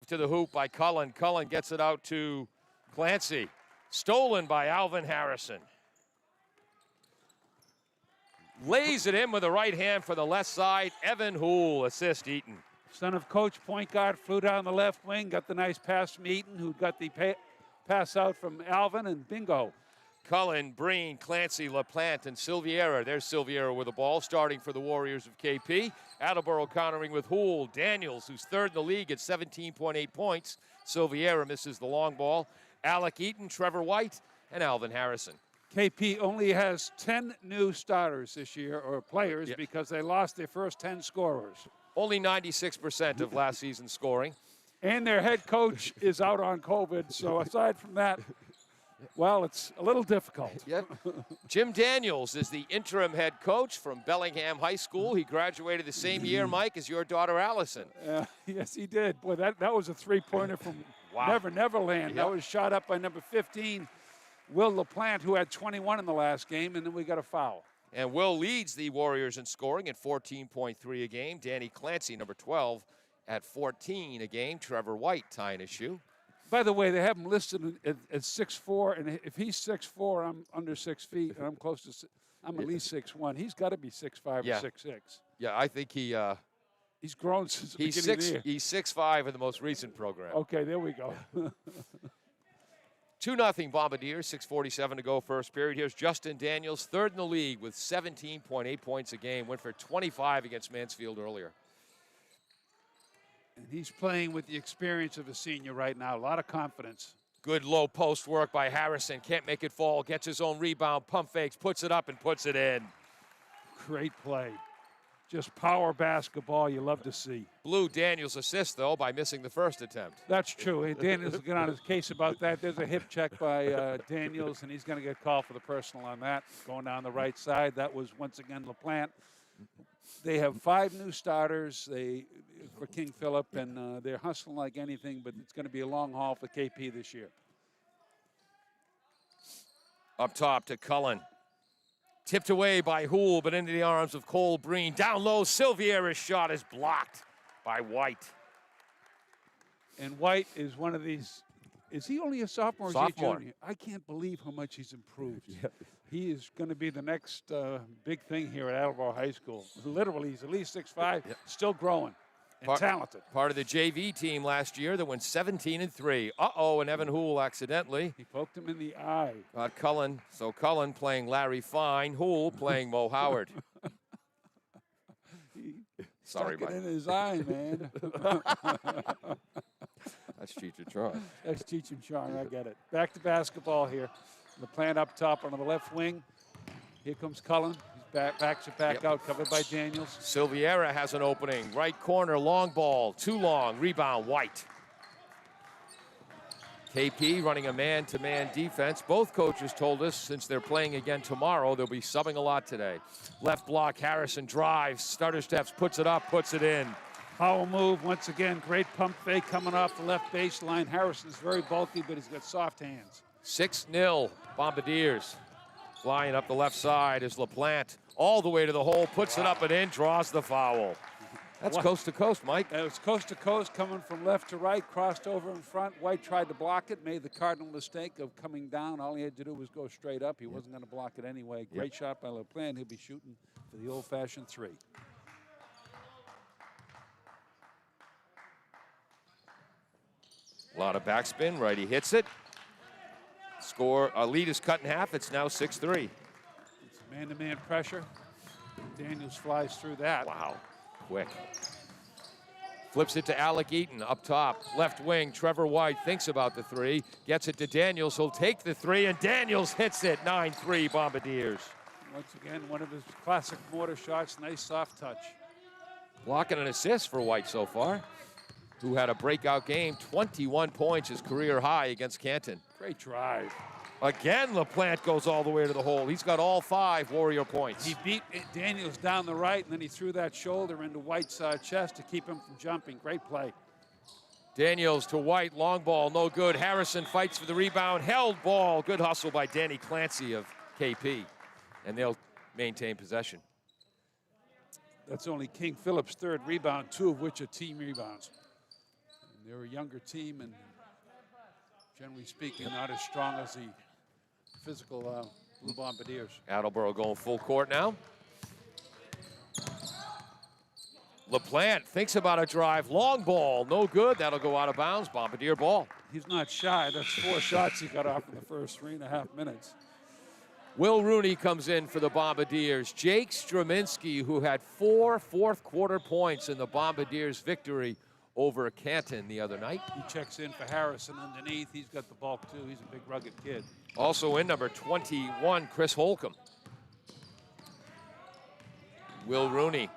To the hoop by Cullen. Cullen gets it out to Clancy. Stolen by Alvin Harrison. Lays it in with the right hand for the left side. Evan Houle, assist Eaton. Son of coach, point guard, flew down the left wing, got the nice pass from Eaton, who got the pass out from Alvin, and bingo. Cullen, Breen, Clancy, LaPlante, and Silviera. There's Silviera with the ball, starting for the Warriors of KP. Attleboro countering with Houle. Daniels, who's third in the league at 17.8 points. Silviera misses the long ball. Alec Eaton, Trevor White, and Alvin Harrison. KP only has 10 new starters this year, or players, because they lost their first 10 scorers. Only 96% of last season's scoring. And their head coach is out on COVID, so aside from that, well, it's a little difficult. Yep. Jim Daniels is the interim head coach from Bellingham High School. He graduated the same year, Mike, as your daughter, Allison. Yes, he did. Boy, that was a three-pointer from Neverland. That was shot up by number 15, Will LaPlante, who had 21 in the last game, and then we got a foul. And Will leads the Warriors in scoring at 14.3 a game. Danny Clancy, number 12, at 14 a game. Trevor White tying his shoe. By the way, they have him listed at 6'4", and if he's 6'4", I'm under 6 feet, and I'm at least 6'1". He's got to be 6'5" or 6'6". Yeah, I think he's grown since the beginning of the year. He's 6'5" in the most recent program. Okay, there we go. 2-0 Bombardiers, 6:47 to go first period. Here's Justin Daniels, third in the league with 17.8 points a game. Went for 25 against Mansfield earlier. And he's playing with the experience of a senior right now. A lot of confidence. Good low post work by Harrison. Can't make it fall. Gets his own rebound. Pump fakes. Puts it up and puts it in. Great play. Just power basketball you love to see. Blew Daniels' assist, though, by missing the first attempt. That's true. Daniels will get on his case about that. There's a hip check by Daniels, and he's going to get called for the personal on that. Going down the right side. That was, once again, LaPlante. They have 5 new starters for King Philip, and they're hustling like anything, but it's going to be a long haul for KP this year. Up top to Cullen. Tipped away by Houle, but into the arms of Cole Breen. Down low, Silviera's shot is blocked by White. And White is one of these. Is he only a sophomore? Sophomore. Or is he a junior? I can't believe how much he's improved. He is going to be the next big thing here at Attleboro High School. Literally, he's at least 6'5", still growing and talented. Part of the JV team last year that went 17-3. And Evan Houle accidentally. He poked him in the eye. Cullen. So Cullen playing Larry Fine. Houle playing Mo Howard. Sorry, Stuck Mike. it in his eye, man. That's Cheech and Chong. That's Cheech and Chong, I get it. Back to basketball here. LaPlante up top on the left wing. Here comes Cullen. He's backs it back out, covered by Daniels. Silviera has an opening. Right corner, long ball. Too long. Rebound, White. KP running a man-to-man defense. Both coaches told us since they're playing again tomorrow, they'll be subbing a lot today. Left block, Harrison drives, stutter steps, puts it up, puts it in. Power move once again. Great pump fake coming off the left baseline. Harrison's very bulky, but he's got soft hands. 6-0 Bombardiers. Flying up the left side is LaPlante. All the way to the hole, puts it up and in, draws the foul. That's coast to coast, Mike. It was coast to coast, coming from left to right, crossed over in front. White tried to block it, made the cardinal mistake of coming down. All he had to do was go straight up. He wasn't going to block it anyway. Great shot by LaPlante. He'll be shooting for the old-fashioned 3. A lot of backspin. Righty hits it. Lead is cut in half. It's now 6-3. It's man-to-man pressure. Daniels flies through that. Wow. Quick. Flips it to Alec Eaton up top. Left wing, Trevor White thinks about the 3. Gets it to Daniels. He'll take the 3, and Daniels hits it. 9-3 Bombardiers. Once again, one of his classic mortar shots. Nice soft touch. Blocking an assist for White so far, who had a breakout game. 21 points, his career high against Canton. Great drive. Again, LaPlante goes all the way to the hole. He's got all 5 Warrior points. He beat Daniels down the right, and then he threw that shoulder into White's chest to keep him from jumping. Great play. Daniels to White, long ball, no good. Harrison fights for the rebound, held ball. Good hustle by Danny Clancy of KP, and they'll maintain possession. That's only King Philip's 3rd rebound, 2 of which are team rebounds. They're a younger team, and generally speaking, not as strong as the physical Blue Bombardiers. Attleboro going full court now. LaPlante thinks about a drive. Long ball, no good. That'll go out of bounds. Bombardier ball. He's not shy. That's 4 shots he got off in the first 3.5 minutes. Will Rooney comes in for the Bombardiers. Jake Straminski, who had 4 fourth-quarter points in the Bombardiers' victory over Canton the other night. He checks in for Harrison underneath. He's got the bulk, too. He's a big, rugged kid. Also in number 21, Chris Holcomb. Will Rooney.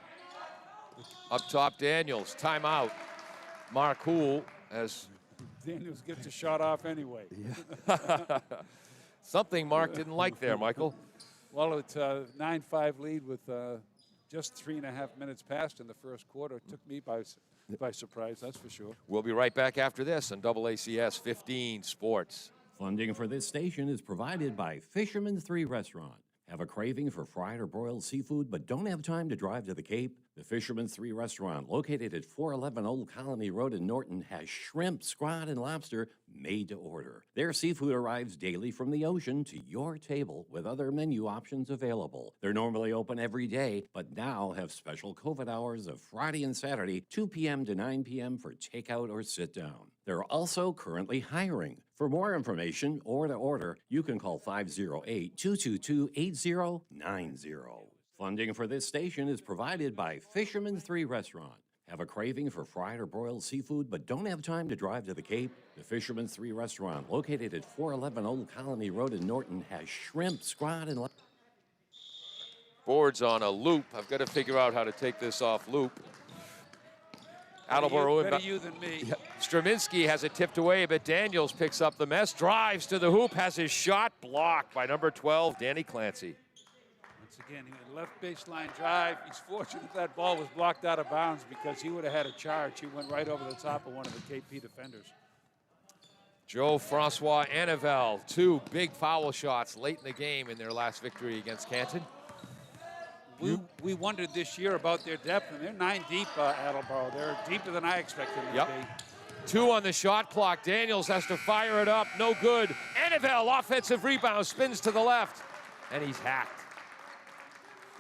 Up top, Daniels. Timeout. Mark Hool as... Daniels gets a shot off anyway. Yeah. Something Mark didn't like there, Michael. Well, it's a 9-5 lead with just 3.5 minutes passed in the first quarter. It took me by surprise, that's for sure. We'll be right back after this on AACS 15 Sports. Funding for this station is provided by Fisherman 3 Restaurant. Have a craving for fried or broiled seafood but don't have time to drive to the Cape? The Fisherman 3 Restaurant, located at 411 Old Colony Road in Norton, has shrimp, scrod, and lobster made to order. Their seafood arrives daily from the ocean to your table with other menu options available. They're normally open every day, but now have special COVID hours of Friday and Saturday, 2 p.m. to 9 p.m. for takeout or sit down. They're also currently hiring. For more information or to order, you can call 508-222-8090. Funding for this station is provided by Fisherman 3 Restaurant. Have a craving for fried or broiled seafood but don't have time to drive to the Cape? The Fisherman 3 Restaurant, located at 411 Old Colony Road in Norton, has shrimp, scrod, and... Board's on a loop. I've got to figure out how to take this off loop. Attleboro. Better you than me. Yeah. Straminski has it tipped away, but Daniels picks up the mess, drives to the hoop, has his shot blocked by number 12, Danny Clancy. Once again, he had left baseline drive. He's fortunate that ball was blocked out of bounds because he would have had a charge. He went right over the top of one of the KP defenders. Joe Francois Anivel, 2 big foul shots late in the game in their last victory against Canton. We wondered this year about their depth, and they're 9 deep, Attleboro. They're deeper than I expected them to be. 2 on the shot clock. Daniels has to fire it up. No good. Anivel, offensive rebound, spins to the left, and he's hacked.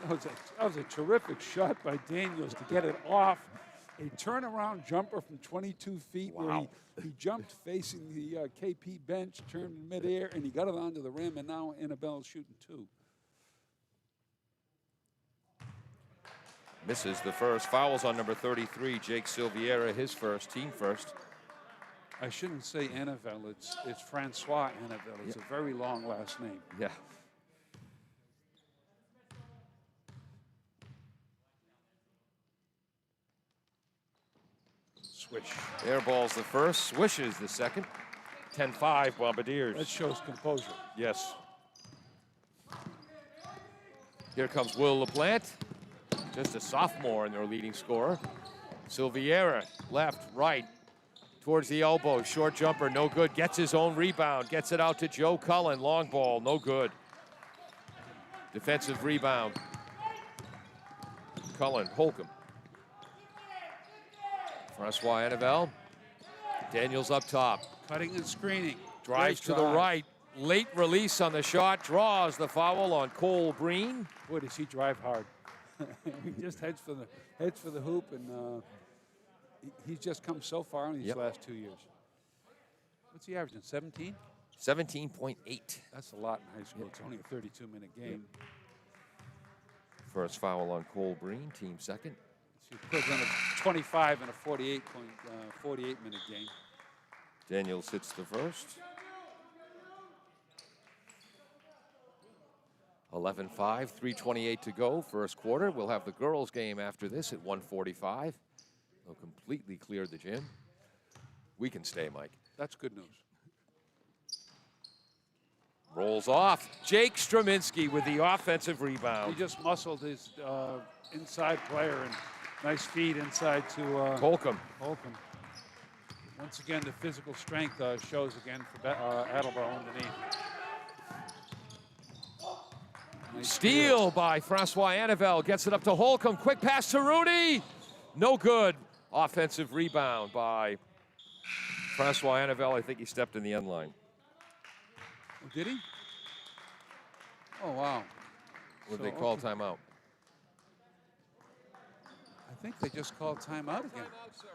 That was a terrific shot by Daniels to get it off. A turnaround jumper from 22 feet where he jumped facing the KP bench, turned in midair, and he got it onto the rim, and now Annabelle's shooting 2. Misses the first. Fouls on number 33, Jake Silviera, his first, team first. I shouldn't say Annabelle. It's Francois Annabelle. It's a very long last name. Yeah. Swish. Air ball's the first. Swishes the second. 10-5 Bombardiers. That shows composure. Yes. Here comes Will LaPlante. Just a sophomore and their leading scorer. Silviera, left, right, towards the elbow. Short jumper, no good. Gets his own rebound. Gets it out to Joe Cullen. Long ball, no good. Defensive rebound. Cullen, Holcomb. Francois Anivel. Daniels up top. Cutting and screening. Drives to the right. Late release on the shot. Draws the foul on Cole Breen. Boy, does he drive hard. He just heads for the hoop, and he's just come so far in these last 2 years. What's he averaging, 17? 17.8. That's a lot in high school. It's only a 32-minute game. First foul on Cole Breen, team second. It's the equivalent of 25 in a 48-minute game. Daniels hits the first. 11-5, 3:28 to go, first quarter. We'll have the girls' game after this at 1:45. They'll completely clear the gym. We can stay, Mike. That's good news. Rolls off. Jake Straminski with the offensive rebound. He just muscled his inside player, and nice feed inside to Holcomb. Once again, the physical strength shows again for Attleboro underneath. Steal by Francois Anivel. Gets it up to Holcomb. Quick pass to Rooney. No good. Offensive rebound by Francois Annabelle, I think he stepped in the end line. Oh, did he? Oh, wow. Would they call timeout? I think they just called timeout again. Timeout, sir.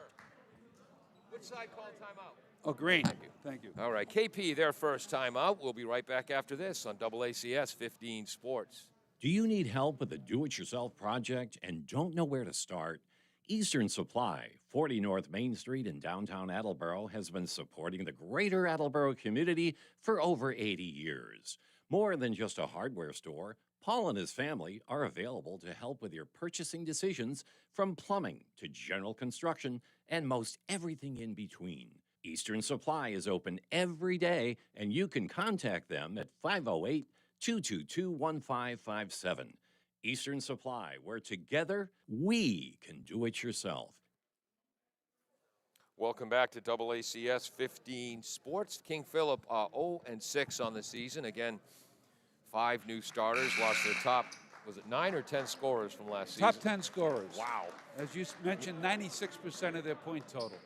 Which side called timeout? Oh, green. Thank you. All right, KP, their first timeout. We'll be right back after this on AACS 15 Sports. Do you need help with a do-it-yourself project and don't know where to start? Eastern Supply, 40 North Main Street in downtown Attleboro, has been supporting the greater Attleboro community for over 80 years. More than just a hardware store, Paul and his family are available to help with your purchasing decisions, from plumbing to general construction and most everything in between. Eastern Supply is open every day, and you can contact them at 508-222-1557. Eastern Supply, where together we can do it yourself. Welcome back to AACS 15 Sports. King Philip 0-6 on the season. Again, 5 new starters, lost their top, was it 9 or 10 scorers from last season? Top 10 scorers. Wow. As you mentioned, 96% of their point total.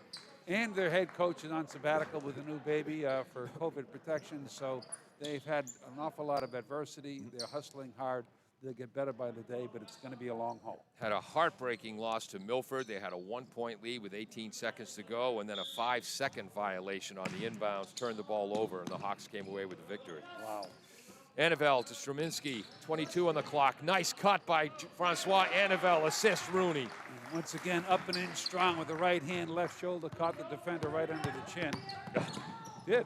And their head coach is on sabbatical with a new baby for COVID protection, so they've had an awful lot of adversity. They're hustling hard. They'll get better by the day, but it's going to be a long haul. Had a heartbreaking loss to Milford. They had a 1-point lead with 18 seconds to go, and then a 5-second violation on the inbounds, turned the ball over, and the Hawks came away with the victory. Wow. Anivel to Straminski, 22 on the clock. Nice cut by Francois Anivel, assist Rooney. And once again, up and in strong with the right hand, left shoulder, caught the defender right under the chin. Did.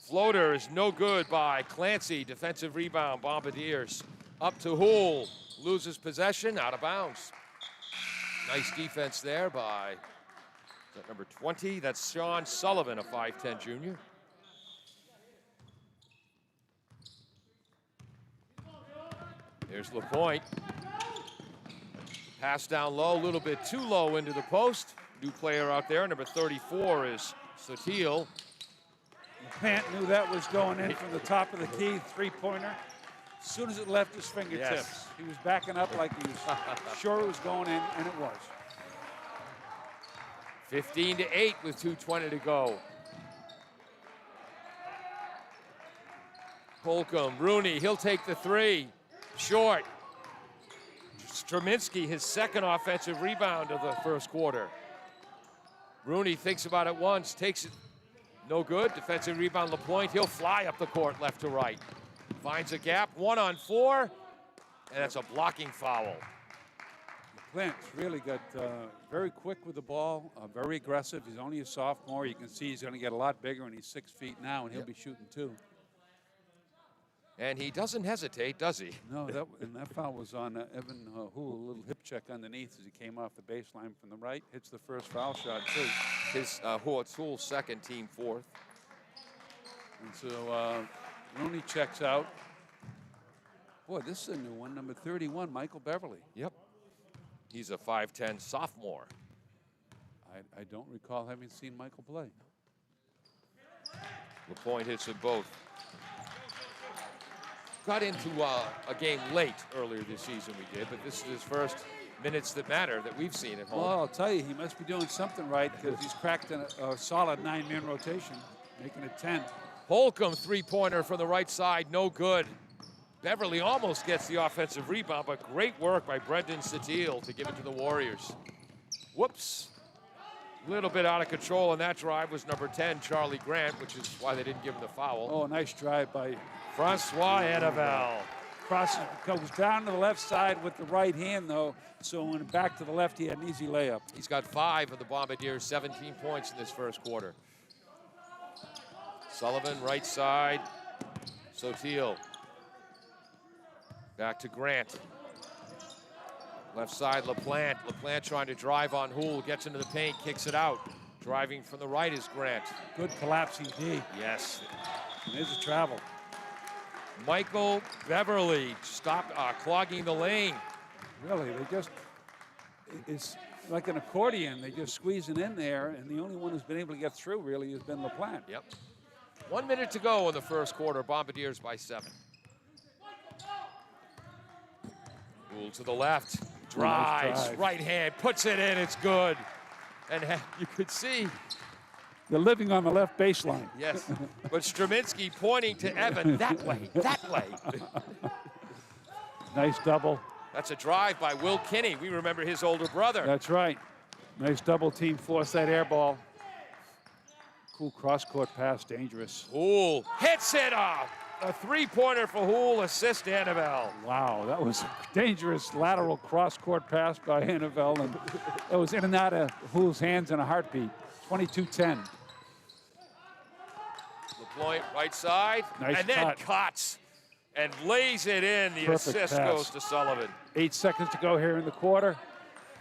Floater is no good by Clancy. Defensive rebound, Bombardiers. Up to Houle, loses possession, out of bounds. Nice defense there by, is that number 20? That's Sean Sullivan, a 5'10 junior. There's LaPointe. Pass down low, a little bit too low into the post. New player out there, number 34 is Sotil. Pant knew that was going in from the top of the key, three-pointer. As soon as it left his fingertips, Yes. he was backing up like he was sure it was going in, and it was. 15-8 with 2:20 to go. Holcomb, Rooney, he'll take the three. Short. Straminski, his second offensive rebound of the first quarter. Rooney thinks about it once, takes it. No good. Defensive rebound, LaPointe. He'll fly up the court left to right. Finds a gap. 1-on-4. And that's a blocking foul. Clint's really got very quick with the ball, very aggressive. He's only a sophomore. You can see he's going to get a lot bigger, and he's 6 feet now, and he'll be shooting 2. And he doesn't hesitate, does he? No, that foul was on Evan Houle, a little hip check underneath as he came off the baseline from the right. Hits the first foul shot, too. His Hoole's second, team fourth. And so Rooney checks out. Boy, this is a new one, number 31, Michael Beverly. Yep. He's a 5'10 sophomore. I don't recall having seen Michael play. LaPointe hits them both. Got into a game late earlier this season, we did, but this is his first minutes that matter that we've seen at home. Well, I'll tell you, he must be doing something right because he's cracked a solid 9-man rotation, making it 10. Holcomb, three-pointer from the right side, no good. Beverly almost gets the offensive rebound, but great work by Brendan Sotil to give it to the Warriors. Whoops. A little bit out of control on that drive was number 10, Charlie Grant, which is why they didn't give him the foul. Oh, nice drive by Francois Anivel. Crosses, goes down to the left side with the right hand, though, so when back to the left, he had an easy layup. He's got 5 of the Bombardiers, 17 points in this first quarter. Sullivan, right side. Sotil. Back to Grant. Left side, LaPlante. LaPlante trying to drive on Houle, gets into the paint, kicks it out. Driving from the right is Grant. Good collapsing D. Yes. And there's a travel. Michael Beverly stopped clogging the lane. Really, it's like an accordion. They just squeezing in there, and the only one who's been able to get through really has been LaPlante. Yep. 1 minute to go in the first quarter. Bombardiers by 7. Houle to the left. Drives. Nice drive. Right hand. Puts it in. It's good. And you could see, They're living on the left baseline. yes, but Straminsky pointing to Evan, that way, that way. Nice double. That's a drive by Will Kinney. We remember his older brother. That's right. Nice double team force that air ball. Cool cross-court pass, dangerous. Hool hits it off. A three-pointer for Hool, assist Annabelle. Wow, that was a dangerous lateral cross-court pass by Annabelle, and it was in and out of Hool's hands in a heartbeat. 22-10. LaPointe right side, Nice and then cut. cuts and lays it in. The Perfect assist pass. goes to Sullivan. 8 seconds to go here in the quarter.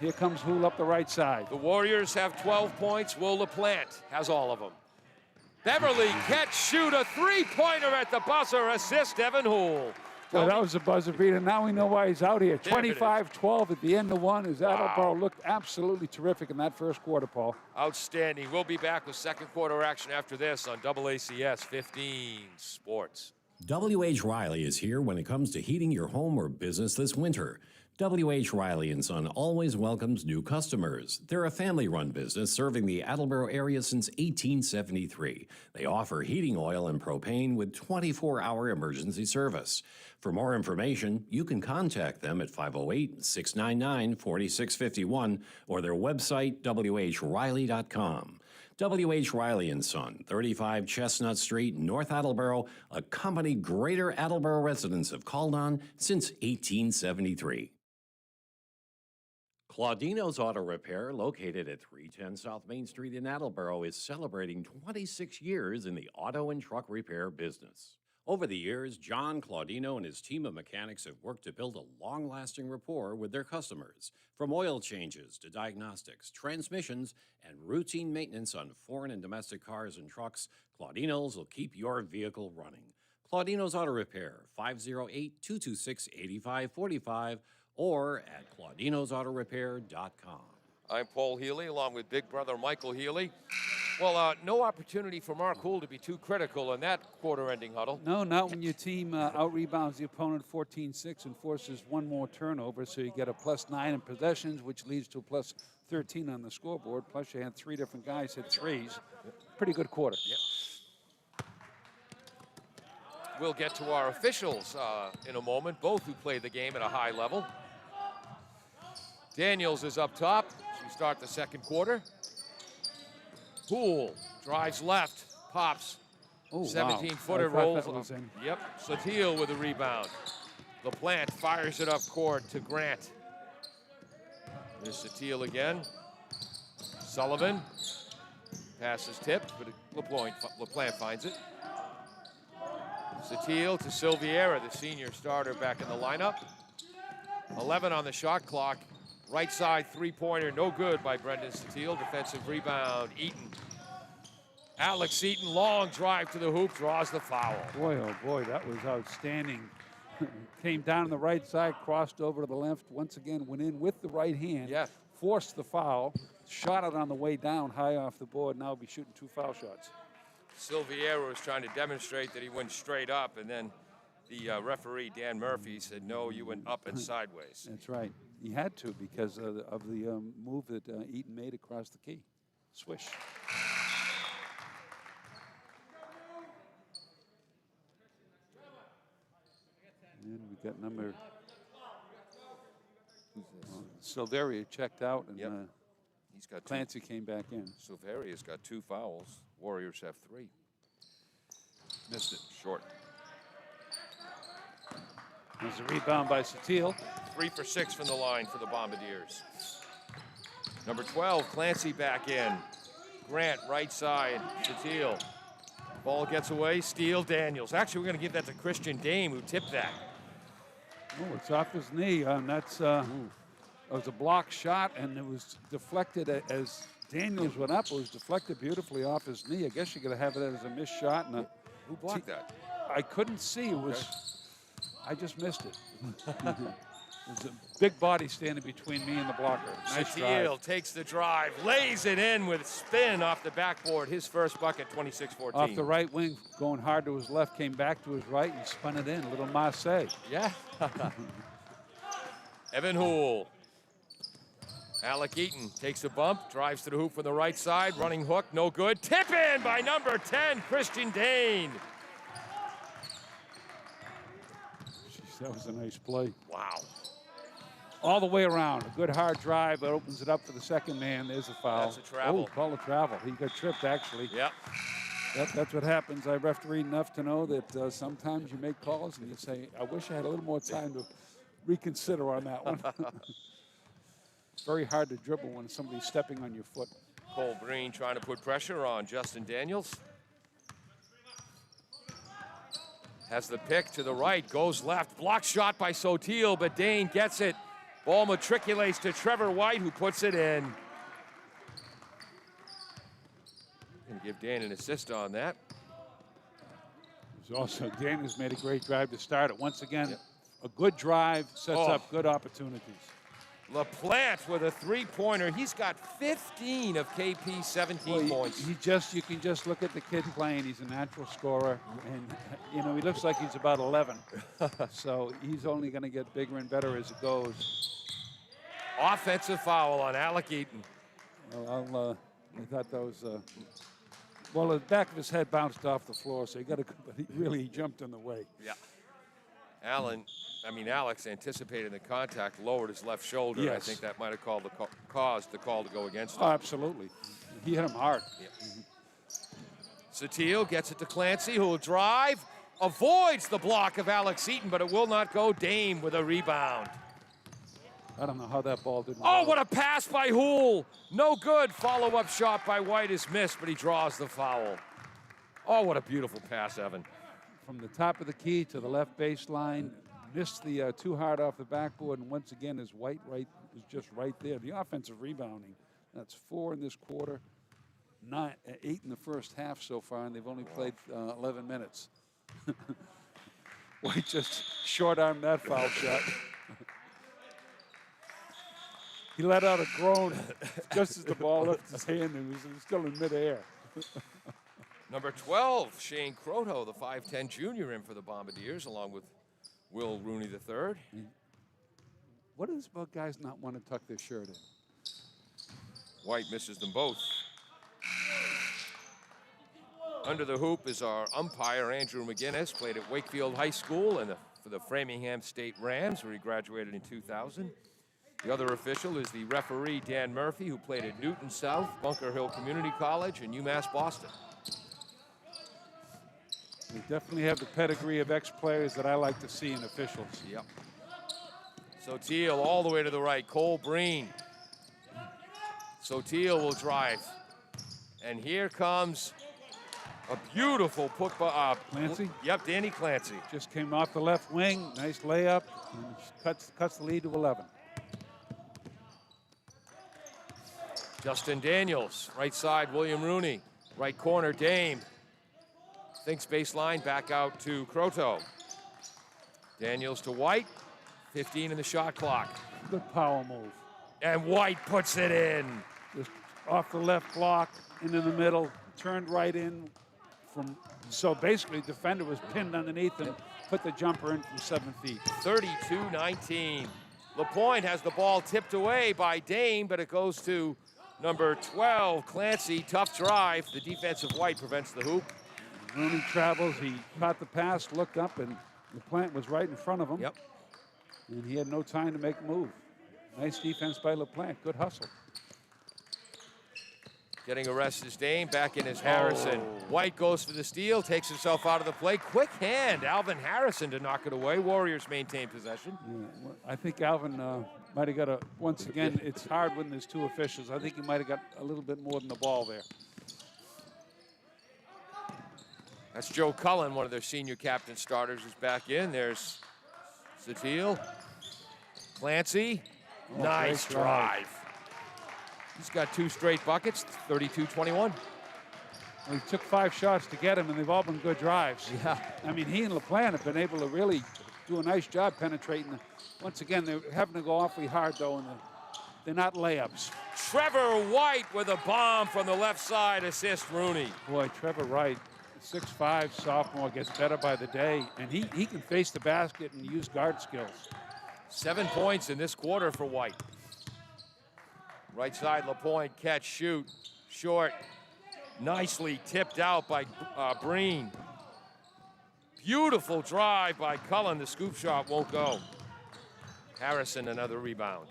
Here comes Hool up the right side. The Warriors have 12 points. Will LaPlante has all of them. Beverly catch, shoot, a three-pointer at the buzzer, assist Evan Hool. Well, that was a buzzer beater. Now we know why he's out here. There it is. 25-12 at the end of one. As Attleboro looked absolutely terrific in that first quarter, Paul. Outstanding. We'll be back with second quarter action after this on AACS 15 Sports. W.H. Riley is here when it comes to heating your home or business this winter. W.H. Riley & Son always welcomes new customers. They're a family-run business serving the Attleboro area since 1873. They offer heating oil and propane with 24-hour emergency service. For more information, you can contact them at 508-699-4651 or their website, whriley.com. W.H. Riley & Son, 35 Chestnut Street, North Attleboro, a company Greater Attleboro residents have called on since 1873. Claudino's Auto Repair, located at 310 South Main Street in Attleboro, is celebrating 26 years in the auto and truck repair business. Over the years, John Claudino and his team of mechanics have worked to build a long-lasting rapport with their customers. From oil changes to diagnostics, transmissions, and routine maintenance on foreign and domestic cars and trucks, Claudino's will keep your vehicle running. Claudino's Auto Repair, 508-226-8545, or at claudinosautorepair.com. I'm Paul Healy, along with big brother Michael Healy. Well, no opportunity for Mark Hool to be too critical in that quarter-ending huddle. No, not when your team out-rebounds the opponent 14-6 and forces one more turnover, so you get a +9 in possessions, which leads to a +13 on the scoreboard. Plus, you had 3 different guys hit threes. Pretty good quarter. Yep. We'll get to our officials in a moment, both who play the game at a high level. Daniels is up top as we start the second quarter. Hool drives left, pops. 17-footer rolls. Was in. Yep, Satil with a rebound. LaPlante fires it up court to Grant. There's Satil again. Sullivan. Pass is tipped, but LaPlante finds it. Satil to Silviera, the senior starter back in the lineup. 11 on the shot clock. Right side three-pointer, no good by Brendan Satil. Defensive rebound, Eaton. Alex Eaton, long drive to the hoop, draws the foul. Boy, oh boy, that was outstanding. Came down on the right side, crossed over to the left, once again went in with the right hand. Yes. Forced the foul, shot it on the way down, high off the board. Now he'll be shooting 2 foul shots. Silviera was trying to demonstrate that he went straight up, and then the referee, Dan Murphy, said, no, you went up and sideways. That's right. He had to because of the move that Eaton made across the key. Swish. And we got number. Silveria checked out, and Yep. He's got Clancy came back in. Silveria's got 2 fouls. Warriors have 3. Missed it, short. There's a rebound by Satil. 3 for 6 from the line for the Bombardiers. Number 12, Clancy back in. Grant, right side, Satil. Ball gets away, steal, Daniels. Actually, we're going to give that to Christian Dame, who tipped that. Oh, it's off his knee. That's it was a block shot, and it was deflected as Daniels went up. It was deflected beautifully off his knee. I guess you're going to have it as a missed shot. And Who blocked that? I couldn't see. It was. I just missed it. There's a big body standing between me and the blocker. Nice Satil drive. takes the drive, lays it in with spin off the backboard. His first bucket, 26-14. Off the right wing, going hard to his left, came back to his right and spun it in. A little Marseille. Yeah. Evan Hool. Alec Eaton takes a bump, drives to the hoop from the right side, running hook, no good. Tip in by number 10, Christian Dane. Jeez, that was a nice play. Wow. All the way around. A good hard drive that opens it up for the second man. There's a foul. That's a travel. Oh, call a travel. He got tripped, actually. Yep. That's what happens. I referee enough to know that sometimes you make calls and you say, I wish I had a little more time to reconsider on that one. It's very hard to dribble when somebody's stepping on your foot. Cole Breen trying to put pressure on Justin Daniels. Has the pick to the right, goes left, blocked shot by Sotil, but Dane gets it. Ball matriculates to Trevor White, who puts it in. And give Dan an assist on that. There's also, Dan has made a great drive to start it. Once again, a good drive sets up good opportunities. LaPlante with a three-pointer. He's got 15 of KP's 17 points. You can just look at the kid playing. He's a natural scorer, and he looks like he's about 11. So he's only going to get bigger and better as it goes. Offensive foul on Alec Eaton. Well, I thought that was. Well, the back of his head bounced off the floor, so but he really jumped in the way. Yeah. Alex anticipated the contact, lowered his left shoulder. Yes. I think that might have caused the call to go against him. Oh, absolutely. He hit him hard. Yeah. Satil gets it to Clancy, who will drive, avoids the block of Alex Eaton, but it will not go. Dame with a rebound. I don't know how that ball didn't Oh, go. what a pass by Houle. No good. Follow-up shot by White is missed, but he draws the foul. Oh, what a beautiful pass, Evan. From the top of the key to the left baseline, missed the too hard off the backboard, and once again, his White was just right there. The offensive rebounding, that's 4 in this quarter, 8 in the first half so far, and they've only played 11 minutes. White just short-armed that foul shot. He let out a groan just as the ball left his hand, and he was still in midair. Number 12, Shane Croto, the 5'10 junior, in for the Bombardiers, along with Will Rooney III. What is about guys not want to tuck their shirt in? White misses them both. Under the hoop is our umpire, Andrew McGinnis, played at Wakefield High School and for the Framingham State Rams, where he graduated in 2000. The other official is the referee, Dan Murphy, who played at Newton South, Bunker Hill Community College, and UMass Boston. We definitely have the pedigree of ex-players that I like to see in officials. Yep. Sotil all the way to the right. Cole Breen. Sotil will drive. And here comes a beautiful put by Clancy? Yep, Danny Clancy. Just came off the left wing. Nice layup. And cuts the lead to 11. Justin Daniels, right side, William Rooney. Right corner, Dame. Thinks baseline, back out to Croto. Daniels to White, 15 in the shot clock. Good power move. And White puts it in. Just off the left block, into the middle, turned right in so basically defender was pinned underneath him, put the jumper in from 7 feet. 32-19. LaPointe has the ball tipped away by Dame, but it goes to number 12, Clancy. Tough drive. The defensive White prevents the hoop. Rooney travels. He caught the pass, looked up, and LaPlante was right in front of him. Yep. And he had no time to make a move. Nice defense by LaPlante. Good hustle. Getting arrested is Dame. Back in is Harrison. White goes for the steal, takes himself out of the play. Quick hand, Alvin Harrison to knock it away. Warriors maintain possession. Yeah, I think Alvin might have got once again, it's hard when there's two officials. I think he might have got a little bit more than the ball there. That's Joe Cullen, one of their senior captain starters, who's back in. There's Satil. Clancy. Nice drive. He's got 2 straight buckets, 32-21. Well, he took 5 shots to get him, and they've all been good drives. Yeah. I mean, he and LaPlante have been able to really do a nice job penetrating. Once again, they're having to go awfully hard, though, and they're not layups. Trevor White with a bomb from the left side, assist Rooney. Boy, Trevor White, 6'5", sophomore, gets better by the day, and he can face the basket and use guard skills. 7 points in this quarter for White. Right side, LaPointe, catch, shoot, short. Nicely tipped out by Breen. Beautiful drive by Cullen. The scoop shot won't go. Harrison, another rebound.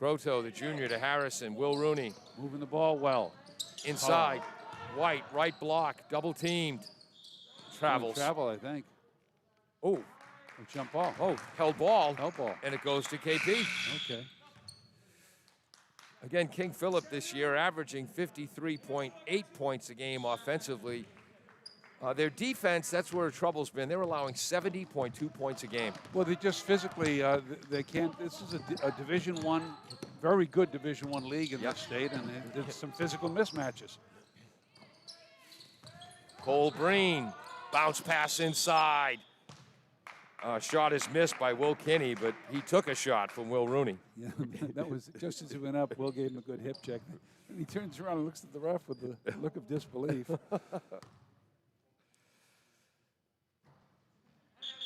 Croto, the junior, to Harrison. Will Rooney. Moving the ball well. Inside. White, right block, double teamed. Travels. Travel, I think. Oh. Jump ball. Oh, held ball. Held ball. And it goes to KP. Okay. Again, King Philip this year averaging 53.8 points a game offensively. Their defense, that's where the trouble's been. They're allowing 70.2 points a game. Well, they just physically, they can't. This is a Division I, very good Division I league in this state, and there's some physical mismatches. Cole Breen, bounce pass inside. Shot is missed by Will Kinney, but he took a shot from Will Rooney. Yeah, that was just as he went up. Will gave him a good hip check. And he turns around and looks at the ref with the look of disbelief.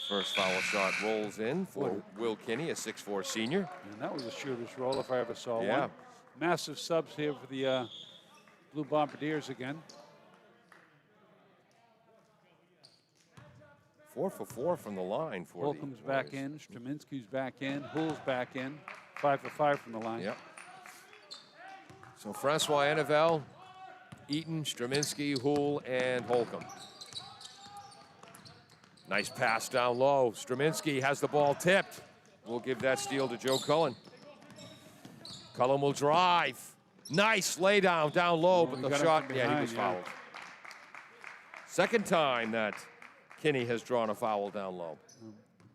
First foul shot rolls in for Will Kinney, a 6'4 senior. And that was a shooter's roll if I ever saw Yeah. one. Massive subs here for the Blue Bombardiers again. 4 for 4 from the line for Holcomb's the back Warriors. in. Straminsky's back in. Hull's back in. 5 for 5 from the line. Yep. So Francois Enevel, Eaton, Straminsky, Hull, and Holcomb. Nice pass down low. Straminsky has the ball tipped. We'll give that steal to Joe Cullen. Cullen will drive. Nice lay down low, but the shot, he was fouled. Second time that Kinney has drawn a foul down low.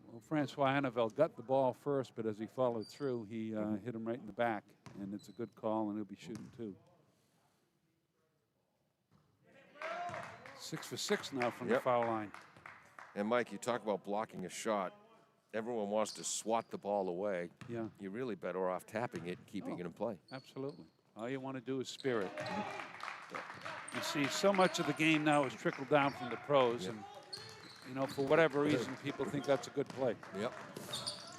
Well, Francois Annavelle got the ball first, but as he followed through, he hit him right in the back. And it's a good call, and he'll be shooting too. 6 for 6 now from the foul line. And Mike, you talk about blocking a shot. Everyone wants to swat the ball away. Yeah. You're really better off tapping it and keeping it in play. Absolutely. All you want to do is spear it. You see, so much of the game now is trickled down from the pros, and you know, for whatever reason, people think that's a good play. Yep.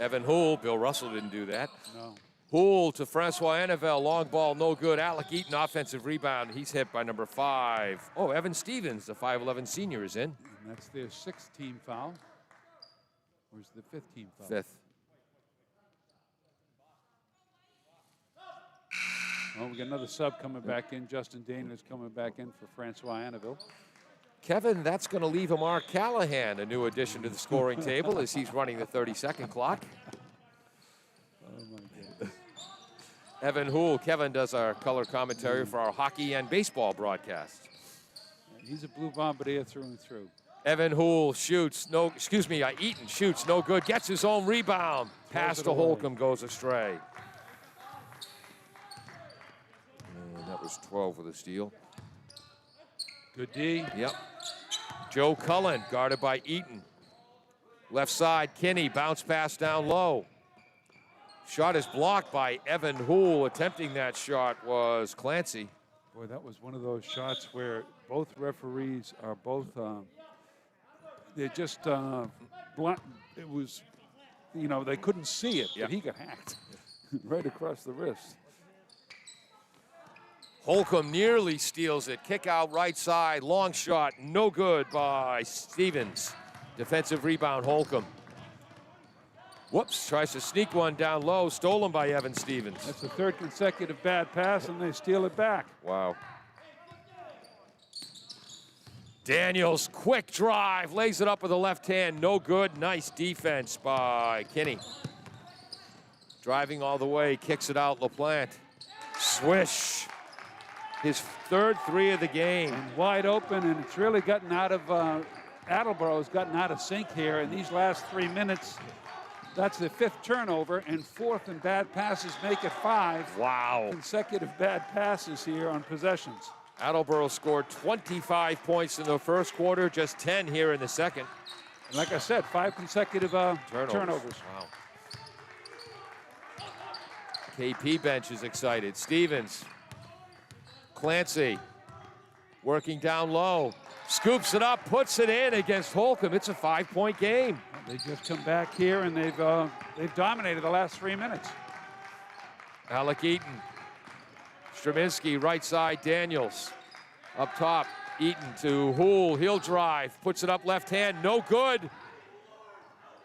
Evan Hull, Bill Russell didn't do that. No. Hull to Francois Annavelle, long ball, no good. Alec Eaton, offensive rebound. He's hit by number 5. Oh, Evan Stevens, the 5'11 senior, is in. And that's their 6th team foul. Or is the 5th team foul? 5th. Well, we got another sub coming back in. Justin Daniels coming back in for Francois Annaville. Kevin, that's going to leave Mark Callahan, a new addition to the scoring table as he's running the 30-second clock. Oh, my goodness. Evan Hull. Kevin does our color commentary for our hockey and baseball broadcasts. He's a Blue Bombardier through and through. Evan Hull shoots, Eaton shoots, no good, gets his own rebound. Pass to Holcomb goes astray. And that was 12 with a steal. Good D. Yep. Joe Cullen guarded by Eaton. Left side, Kinney, bounce pass down low. Shot is blocked by Evan Hull. Attempting that shot was Clancy. Boy, that was one of those shots where both referees are both, they're just blunt. It was, you know, they couldn't see it, but he got hacked right across the wrist. Holcomb nearly steals it. Kick out right side. Long shot. No good by Stevens. Defensive rebound, Holcomb. Whoops. Tries to sneak one down low. Stolen by Evan Stevens. That's the 3rd consecutive bad pass, and they steal it back. Wow. Daniels, quick drive. Lays it up with the left hand. No good. Nice defense by Kinney. Driving all the way. Kicks it out. LaPlante. Swish. His 3rd 3 of the game. And wide open, and it's really gotten out of, Attleboro's gotten out of sync here in these last 3 minutes. That's the 5th turnover, and 4th and bad passes make it 5. Wow. Consecutive bad passes here on possessions. Attleboro scored 25 points in the first quarter, just 10 here in the second. And like I said, 5 consecutive turnovers. Wow. KP bench is excited. Stevens. Clancy working down low. Scoops it up, puts it in against Holcomb. It's a 5-point game. They just come back here, and they've they've dominated the last 3 minutes. Alec Eaton. Straminski, right side, Daniels. Up top, Eaton to Hool. He'll drive, puts it up left hand, no good.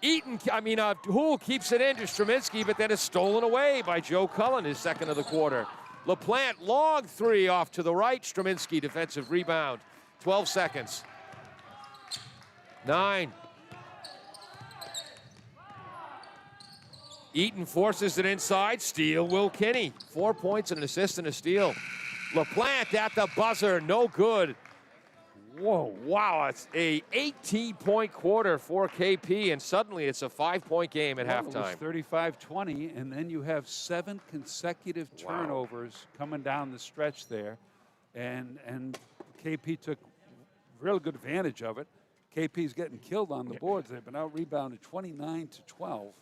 Hool keeps it in to Straminski, but then it's stolen away by Joe Cullen, his second of the quarter. LaPlante, long three off to the right. Straminski, defensive rebound. 12 seconds. 9. Eaton forces it inside. Steal, Will Kinney. 4 points and an assist and a steal. LaPlante at the buzzer, no good. Whoa, wow, it's a 18-point quarter for KP, and suddenly it's a 5-point game at halftime. It was 35-20, and then you have 7 consecutive turnovers coming down the stretch there, and KP took real good advantage of it. KP's getting killed on the boards. They've been out-rebounded 29-12,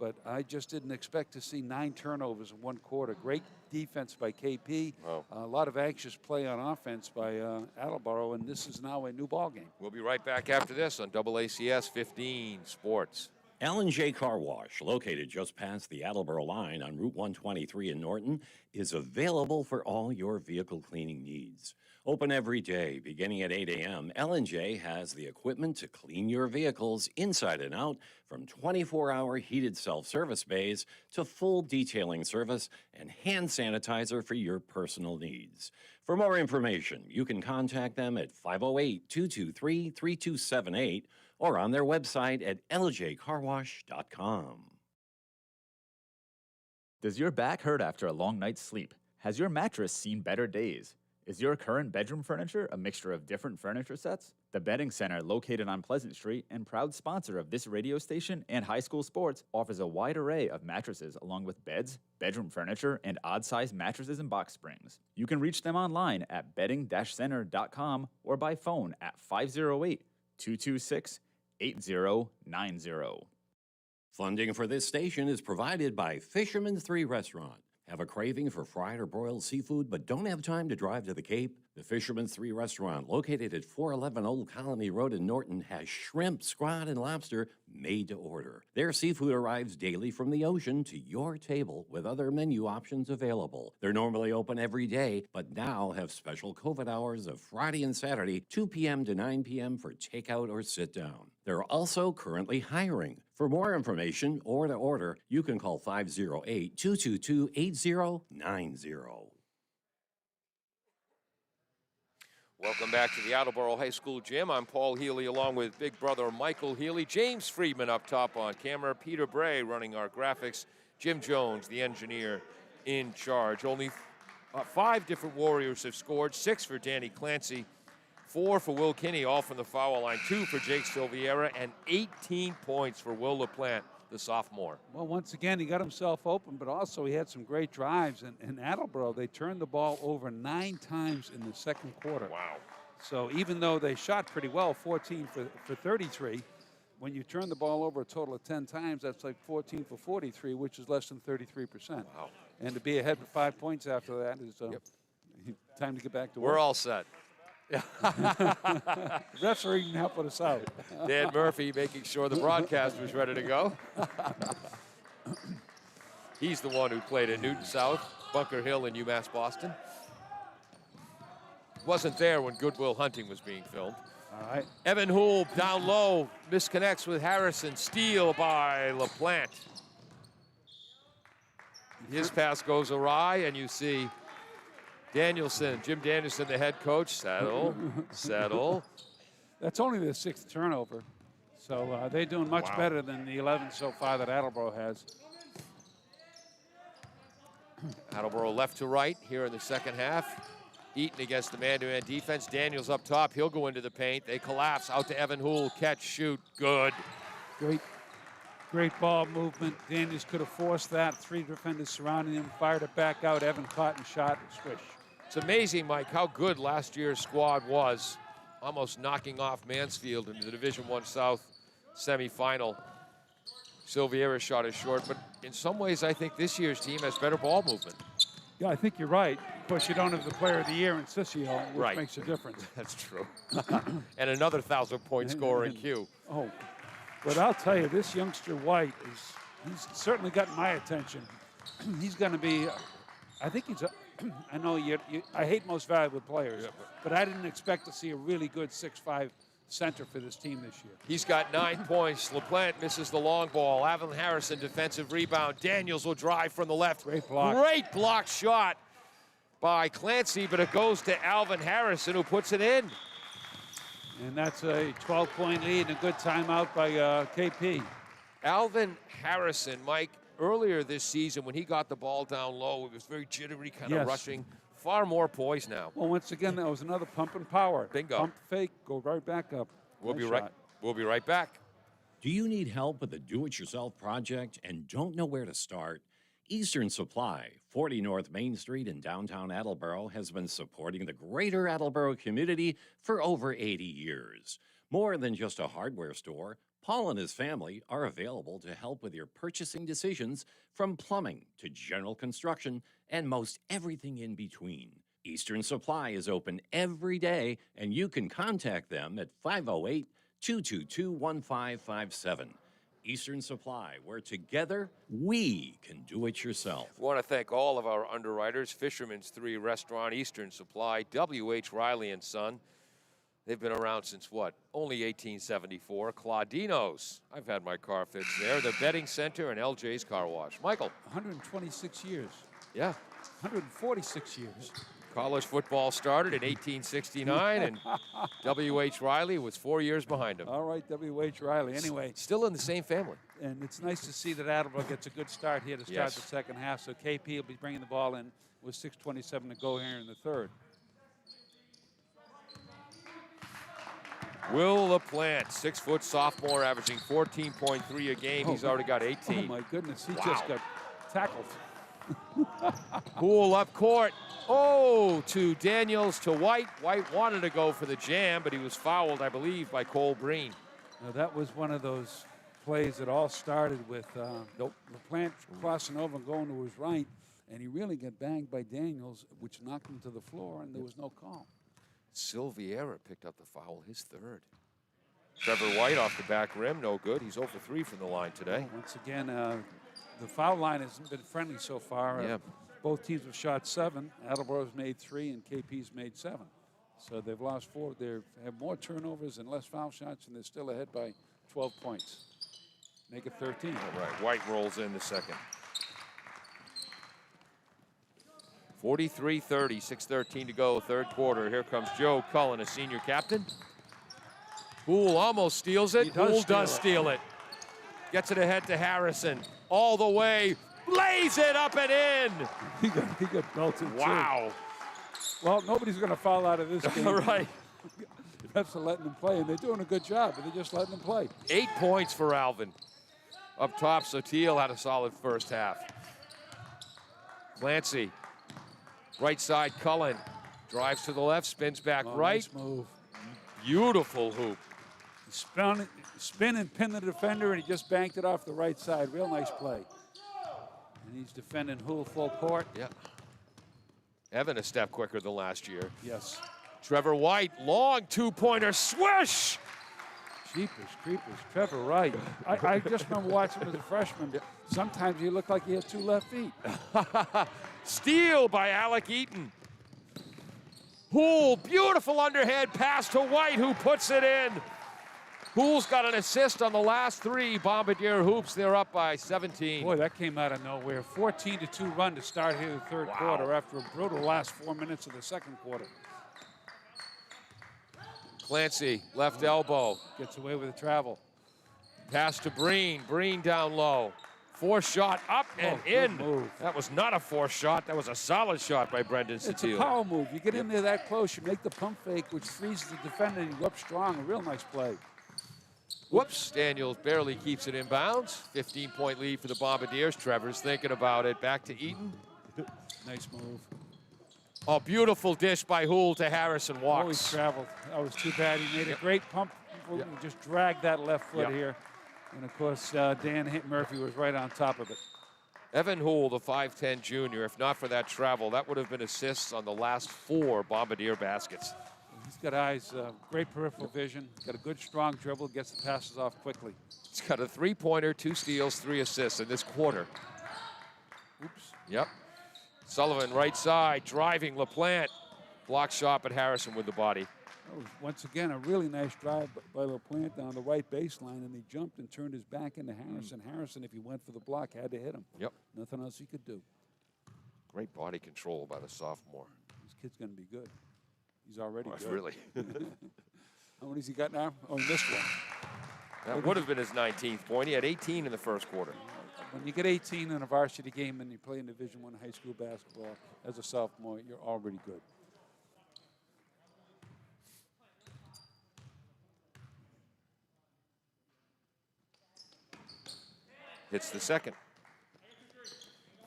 but I just didn't expect to see 9 turnovers in one quarter. Great defense by KP. Wow. A lot of anxious play on offense by Attleboro, and this is now a new ball game. We'll be right back after this on AACS 15 Sports. L&J Car Wash, located just past the Attleboro line on Route 123 in Norton, is available for all your vehicle cleaning needs. Open every day, beginning at 8 a.m., L&J has the equipment to clean your vehicles inside and out, from 24-hour heated self-service bays to full detailing service and hand sanitizer for your personal needs. For more information, you can contact them at 508-223-3278 or on their website at ljcarwash.com. Does your back hurt after a long night's sleep? Has your mattress seen better days? Is your current bedroom furniture a mixture of different furniture sets? The Bedding Center, located on Pleasant Street and proud sponsor of this radio station and high school sports, offers a wide array of mattresses along with beds, bedroom furniture, and odd-sized mattresses and box springs. You can reach them online at bedding-center.com or by phone at 508-226-8090. Funding for this station is provided by Fisherman's 3 Restaurant. Have a craving for fried or broiled seafood but don't have time to drive to the Cape? The Fisherman's 3 Restaurant, located at 411 Old Colony Road in Norton, has shrimp, scrod, and lobster made to order. Their seafood arrives daily from the ocean to your table with other menu options available. They're normally open every day, but now have special COVID hours of Friday and Saturday, 2 p.m. to 9 p.m. for takeout or sit down. They're also currently hiring. For more information or to order, you can call 508-222-8090. Welcome back to the Attleboro High School gym. I'm Paul Healy along with big brother Michael Healy. James Friedman up top on camera. Peter Bray running our graphics. Jim Jones, the engineer, in charge. Only 5 different Warriors have scored. 6 for Danny Clancy. 4 for Will Kinney, all from the foul line. 2 for Jake Silviera, and 18 points for Will LaPlante, the sophomore. Well, once again, he got himself open, but also he had some great drives. And in Attleboro, they turned the ball over 9 times in the second quarter. Wow. So even though they shot pretty well, 14 for 33, when you turn the ball over a total of 10 times, that's like 14 for 43, which is less than 33%. Wow. And to be ahead with 5 points after that is time to get back to work. We're all set. Referee helping us out. Dan Murphy making sure the broadcast was ready to go. He's the one who played at Newton South, Bunker Hill, and UMass Boston. Wasn't there when Goodwill Hunting was being filmed. All right. Evan Hool down low, misconnects with Harrison. Steal by LaPlante. His pass goes awry, and you see Danielson, Jim Danielson, the head coach, settle. That's only the 6th turnover. So they're doing much better than the 11 so far that Attleboro has. Attleboro left to right here in the second half. Eaton against the man-to-man defense. Daniels up top. He'll go into the paint. They collapse out to Evan Hool. Catch, shoot, good. Great ball movement. Daniels could have forced that. 3 defenders surrounding him. Fired it back out. Evan caught and shot and swish. It's amazing, Mike, how good last year's squad was, almost knocking off Mansfield in the Division I South semifinal. Silviera shot is short, but in some ways I think this year's team has better ball movement. Yeah, I think you're right. Of course, you don't have the player of the year in Sissio, which makes a difference. That's true. And another 1,000-point scorer in Q. Oh, but I'll tell you, this youngster White He's certainly gotten my attention. He's going to be, I think he's, I know I hate most valuable players, but I didn't expect to see a really good 6'5" center for this team this year. He's got 9 points. LaPlante misses the long ball. Alvin Harrison, defensive rebound. Daniels will drive from the left. Great block. Great block shot by Clancy, but it goes to Alvin Harrison, who puts it in. And that's a 12-point lead and a good timeout by KP. Alvin Harrison, Mike, earlier this season when he got the ball down low, it was very jittery, kind of rushing. Far more poised now. Well, once again, that was another pump and power. Bingo. Pump fake, go right back up. We'll Nice be right back. Do you need help with a do-it-yourself project and don't know where to start? Eastern Supply, 40 North Main Street in downtown Attleboro, has been supporting the greater Attleboro community for over 80 years. More than just a hardware store, Paul and his family are available to help with your purchasing decisions, from plumbing to general construction and most everything in between. Eastern Supply is open every day, and you can contact them at 508-222-1557. Eastern Supply, where together we can do it yourself. I want to thank all of our underwriters, Fisherman's 3 Restaurant, Eastern Supply, W.H. Riley and Son. They've been around since what? Only 1874. Claudino's. I've had my car fixed there. The Bedding Center and LJ's Car Wash. Michael. 126 years. Yeah. 146 years. College football started in 1869, and W.H. Riley was 4 years behind him. All right, W.H. Riley. Anyway. Still in the same family. And it's nice to see that Attleboro gets a good start here to start the second half. So KP will be bringing the ball in with 6:27 to go here in the third. Will LaPlante, 6-foot sophomore, averaging 14.3 a game. He's already got 18. Oh, my goodness. He just got tackled. Poole up court. Oh, to Daniels, to White. White wanted to go for the jam, but he was fouled, I believe, by Cole Breen. Now, that was one of those plays that all started with LaPlante crossing over and going to his right, and he really got banged by Daniels, which knocked him to the floor, and there was no call. Silviera picked up the foul, his third. Trevor White off the back rim, no good. He's 0 for 3 from the line today. Well, once again, the foul line hasn't been friendly so far. Both teams have shot 7. Attleboro's made 3, and KP's made 7. So they've lost 4. They have more turnovers and less foul shots, and they're still ahead by 12 points. Make it 13. All right, White rolls in the second. 43-30, 6:13 to go, third quarter. Here comes Joe Cullen, a senior captain. Poole almost steals it. Poole does steal it. Gets it ahead to Harrison. All the way. Lays it up and in. He got belted, wow. Too. Well, nobody's going to foul out of this game. All right. The refs are letting them play, and they're doing a good job, but they're just letting them play. 8 points for Alvin. Up top, Sotil had a solid first half. Clancy. Right side, Cullen. Drives to the left, spins back right. Nice move. Beautiful hoop. Spin and pin the defender, and he just banked it off the right side. Real nice play. And he's defending Hoole full court. Yeah. Evan a step quicker than last year. Yes. Trevor White, long two-pointer, swish! Jeepers creepers, Trevor Wright. I just remember watching him as a freshman. Sometimes he looked like he had 2 left feet. Steal by Alec Eaton. Hoole, beautiful underhand pass to White, who puts it in. Hoole's got an assist on the last 3 Bombardier hoops. They're up by 17. Boy, that came out of nowhere. 14-2 run to start here the third quarter after a brutal last 4 minutes of the second quarter. Clancy, left elbow. Gets away with the travel. Pass to Breen. Breen down low. Forced shot up and in. Move. That was not a forced shot. That was a solid shot by Brendan Sotil. It's a power move. You get in there that close, you make the pump fake, which frees the defender, and you go up strong. A real nice play. Whoops. Daniels barely keeps it in bounds. 15-point lead for the Bombardiers. Trevor's thinking about it. Back to Eaton. Nice move. Oh, beautiful dish by Hoole to Harrison. Walks. Always traveled. That was too bad. He made a great pump. He just dragged that left foot here. And, of course, Dan Murphy was right on top of it. Evan Hoole, the 5'10 junior, if not for that travel, that would have been assists on the last 4 Bombardier baskets. He's got eyes, great peripheral vision. Got a good, strong dribble. Gets the passes off quickly. He's got a 3-pointer, 2 steals, 3 assists in this quarter. Oops. Yep. Sullivan right side, driving LaPlante. Block shot, but Harrison with the body. That was, once again, a really nice drive by LaPlante down the right baseline, and he jumped and turned his back into Harrison. Harrison, if he went for the block, had to hit him. Yep. Nothing else he could do. Great body control by the sophomore. This kid's going to be good. He's already good. Really? How many's he got now? Oh, he missed one. That would have been his 19th point. He had 18 in the first quarter. When you get 18 in a varsity game and you play in Division I high school basketball as a sophomore, you're already good. Hits the second.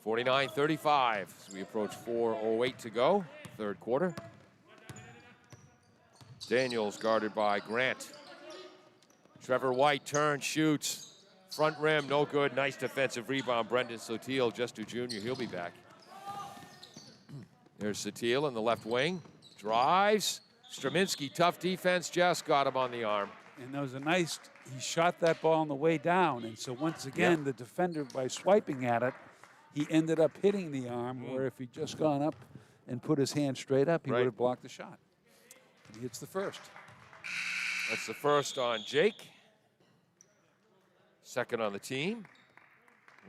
49-35 as we approach 4:08 to go, third quarter. Daniels guarded by Grant. Trevor White turns, shoots. Front rim, no good. Nice defensive rebound. Brendan Sotil, just a junior. He'll be back. There's Sotil in the left wing. Drives. Straminski, tough defense. Just got him on the arm. And there was a nice, he shot that ball on the way down. And so once again, the defender, by swiping at it, he ended up hitting the arm, where if he'd just gone up and put his hand straight up, he would have blocked the shot. And he hits the first. That's the first on Jake. Second on the team.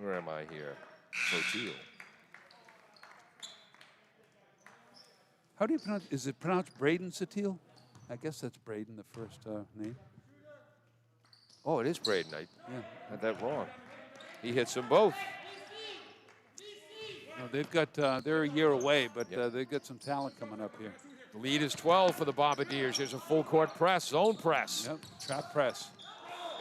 Where am I here? Sotil. How do you pronounce, is it pronounced Braden Sotil? I guess that's Braden, the first name. Oh, it is Braden. I Yeah. had that wrong. He hits them both. No, they've got, they're a year away, but they've got some talent coming up here. The lead is 12 for the Bombardiers. Here's a full court press, zone press. Yep, trap press.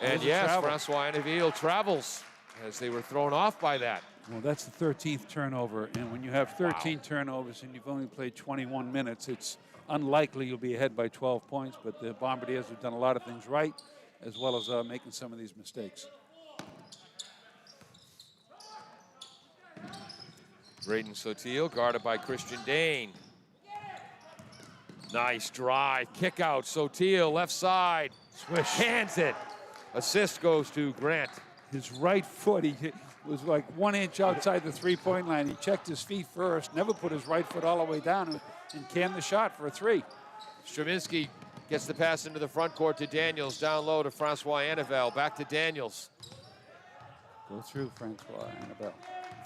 And There's a yes, travel. Francois Anneville travels as they were thrown off by that. Well, that's the 13th turnover, and when you have 13 turnovers and you've only played 21 minutes, it's unlikely you'll be ahead by 12 points, but the Bombardiers have done a lot of things right, as well as making some of these mistakes. Braden Sotil guarded by Christian Dane. Nice drive, kick out, Sotil left side, swish, hands it. Assist goes to Grant. His right foot, he was like 1 inch outside the three-point line. He checked his feet first, never put his right foot all the way down, and cammed the shot for a three. Straminski gets the pass into the front court to Daniels, down low to Francois Anneville, back to Daniels. Go through, Francois Anneville.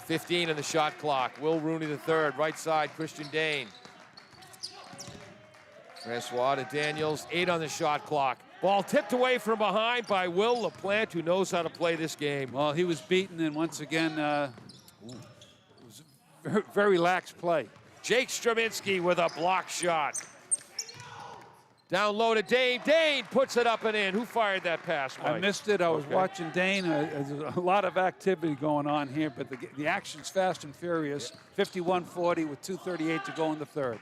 15 in the shot clock. Will Rooney III, right side, Christian Dane. Francois to Daniels, 8 on the shot clock. Ball tipped away from behind by Will LaPlante, who knows how to play this game. Well, he was beaten, and once again, it was very, very lax play. Jake Straminski with a block shot. Down low to Dane. Dane puts it up and in. Who fired that pass, Mike? I missed it. I was watching Dane. There's a lot of activity going on here, but the action's fast and furious. 51-40 with 2:38 to go in the third.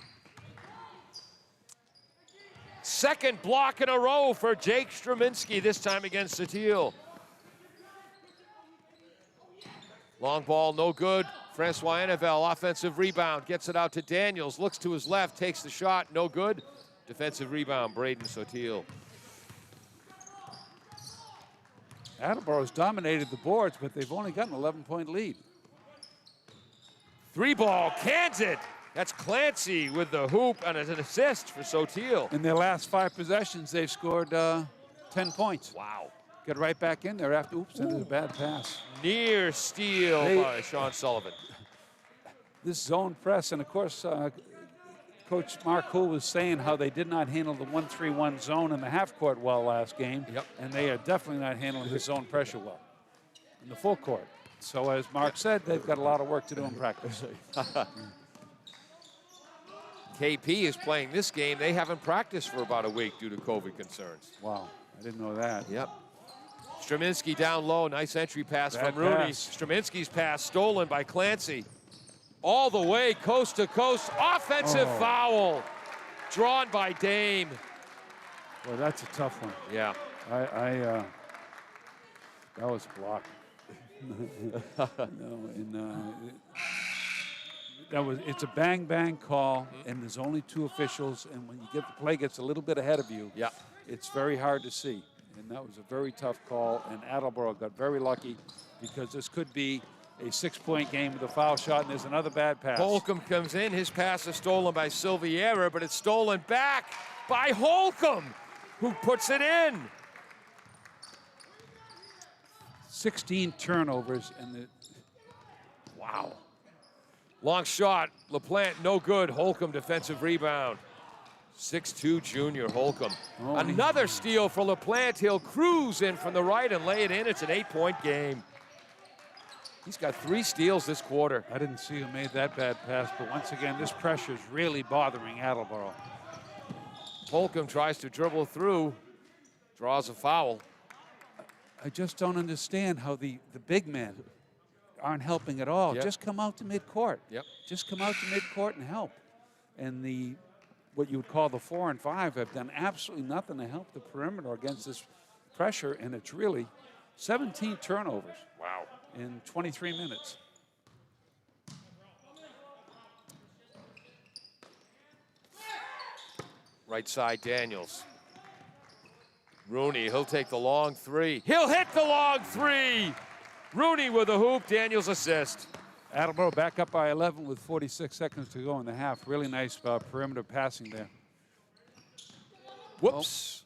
Second block in a row for Jake Straminski, this time against Sotil. Long ball, no good. Francois Anneville, offensive rebound, gets it out to Daniels, looks to his left, takes the shot, no good. Defensive rebound, Braden Sotil. Attleboro's dominated the boards, but they've only got an 11-point lead. 3 ball, cans it. That's Clancy with the hoop and an assist for Sotil. In their last 5 possessions, they've scored 10 points. Wow. Get right back in there after, oops, that is a bad pass. Near steal by Sean Sullivan. This zone press, and of course, Coach Mark Hull was saying how they did not handle the 1-3-1 zone in the half court well last game. Yep. And they are definitely not handling the zone pressure well in the full court. So as Mark said, they've got a lot of work to do in practice. KP is playing this game. They haven't practiced for about a week due to COVID concerns. Wow, I didn't know that. Yep. Straminski down low. Nice entry pass Bad from Rooney. pass. Straminski's pass stolen by Clancy. All the way, coast to coast. Offensive foul drawn by Dame. Well, that's a tough one. Yeah. That was a block. No, and It's a bang call, and there's only 2 officials. And when the play gets a little bit ahead of you, Yeah. it's very hard to see. And that was a very tough call. And Attleboro got very lucky because this could be a 6-point game with a foul shot, and there's another bad pass. Holcomb comes in. His pass is stolen by Silviera, but it's stolen back by Holcomb, who puts it in. 16 turnovers, and Wow. Long shot. LaPlante, no good. Holcomb, defensive rebound. 6'2" junior Holcomb. Oh, Another steal for LaPlante. He'll cruise in from the right and lay it in. It's an 8-point game. He's got 3 steals this quarter. I didn't see who made that bad pass, but once again, this pressure is really bothering Attleboro. Holcomb tries to dribble through, draws a foul. I just don't understand how the big men aren't helping at all. Yep. Just come out to midcourt. Yep. Just come out to midcourt and help. And what you would call the 4 and 5 have done absolutely nothing to help the perimeter against this pressure, and it's really 17 turnovers. Wow. In 23 minutes. Right side, Daniels. Rooney, he'll take the long 3. He'll hit the long 3! Rooney with a hoop, Daniels assist. Attleboro back up by 11 with 46 seconds to go in the half. Really nice perimeter passing there. Whoops.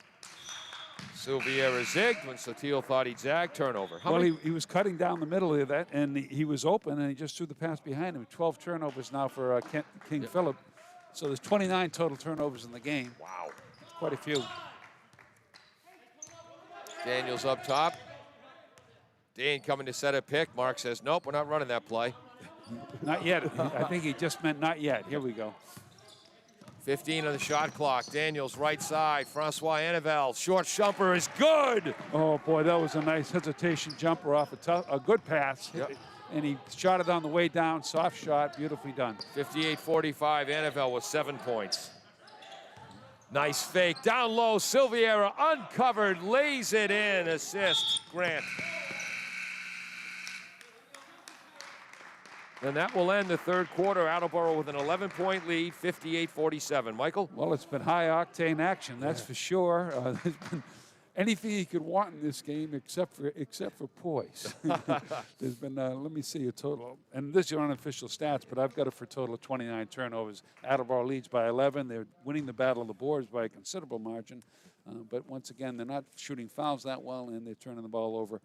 Silviera zigged when Sotil thought he'd zag. Turnover. How many? He was cutting down the middle of that, and he was open, and he just threw the pass behind him. 12 turnovers now for King Phillip. So there's 29 total turnovers in the game. Wow. Quite a few. Daniels up top. Dane coming to set a pick. Mark says, nope, we're not running that play. Not yet. I think he just meant not yet. Here we go. 15 on the shot clock. Daniels right side. Francois Annevel. Short jumper is good. Oh, boy, that was a nice hesitation jumper off a good pass. Yep. And he shot it on the way down. Soft shot. Beautifully done. 58-45. Annevel with 7 points. Nice fake. Down low. Silviera uncovered. Lays it in. Assist. Grant. And that will end the third quarter. Attleboro with an 11-point lead, 58-47. Michael? Well, it's been high-octane action, that's for sure. There's been anything you could want in this game except for poise. There's been, let me see, a total. And this is your unofficial stats, but I've got it for a total of 29 turnovers. Attleboro leads by 11. They're winning the battle of the boards by a considerable margin. But once again, they're not shooting fouls that well, and they're turning the ball over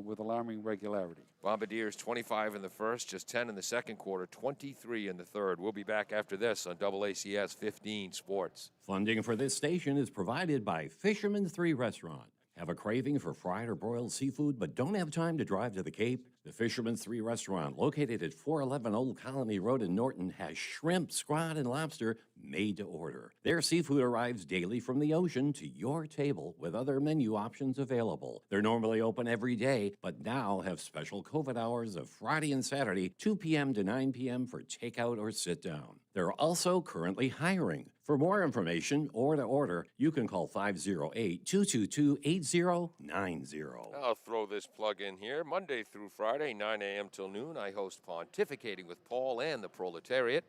with alarming regularity. Bombardiers 25 in the first, just 10 in the second quarter, 23 in the third. We'll be back after this on AACS 15 Sports. Funding for this station is provided by Fisherman 3 Restaurant. Have a craving for fried or broiled seafood but don't have time to drive to the Cape? The Fisherman 3 Restaurant, located at 411 Old Colony Road in Norton, has shrimp, scrod, and lobster made to order. Their seafood arrives daily from the ocean to your table with other menu options available. They're normally open every day, but now have special COVID hours of Friday and Saturday, 2 p.m. to 9 p.m. for takeout or sit down. They're also currently hiring. For more information or to order, you can call 508-222-8090. I'll throw this plug in here. Monday through Friday, 9 a.m. till noon, I host Pontificating with Paul and the Proletariat.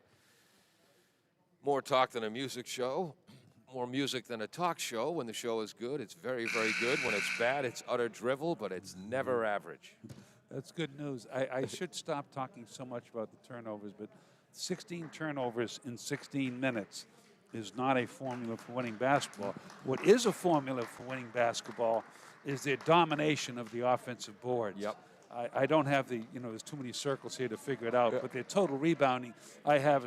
More talk than a music show. More music than a talk show. When the show is good, it's very, very good. When it's bad, it's utter drivel, but it's never average. That's good news. I should stop talking so much about the turnovers, but 16 turnovers in 16 minutes is not a formula for winning basketball. What is a formula for winning basketball is their domination of the offensive boards. Yep. I don't have the, there's too many circles here to figure it out, but their total rebounding I have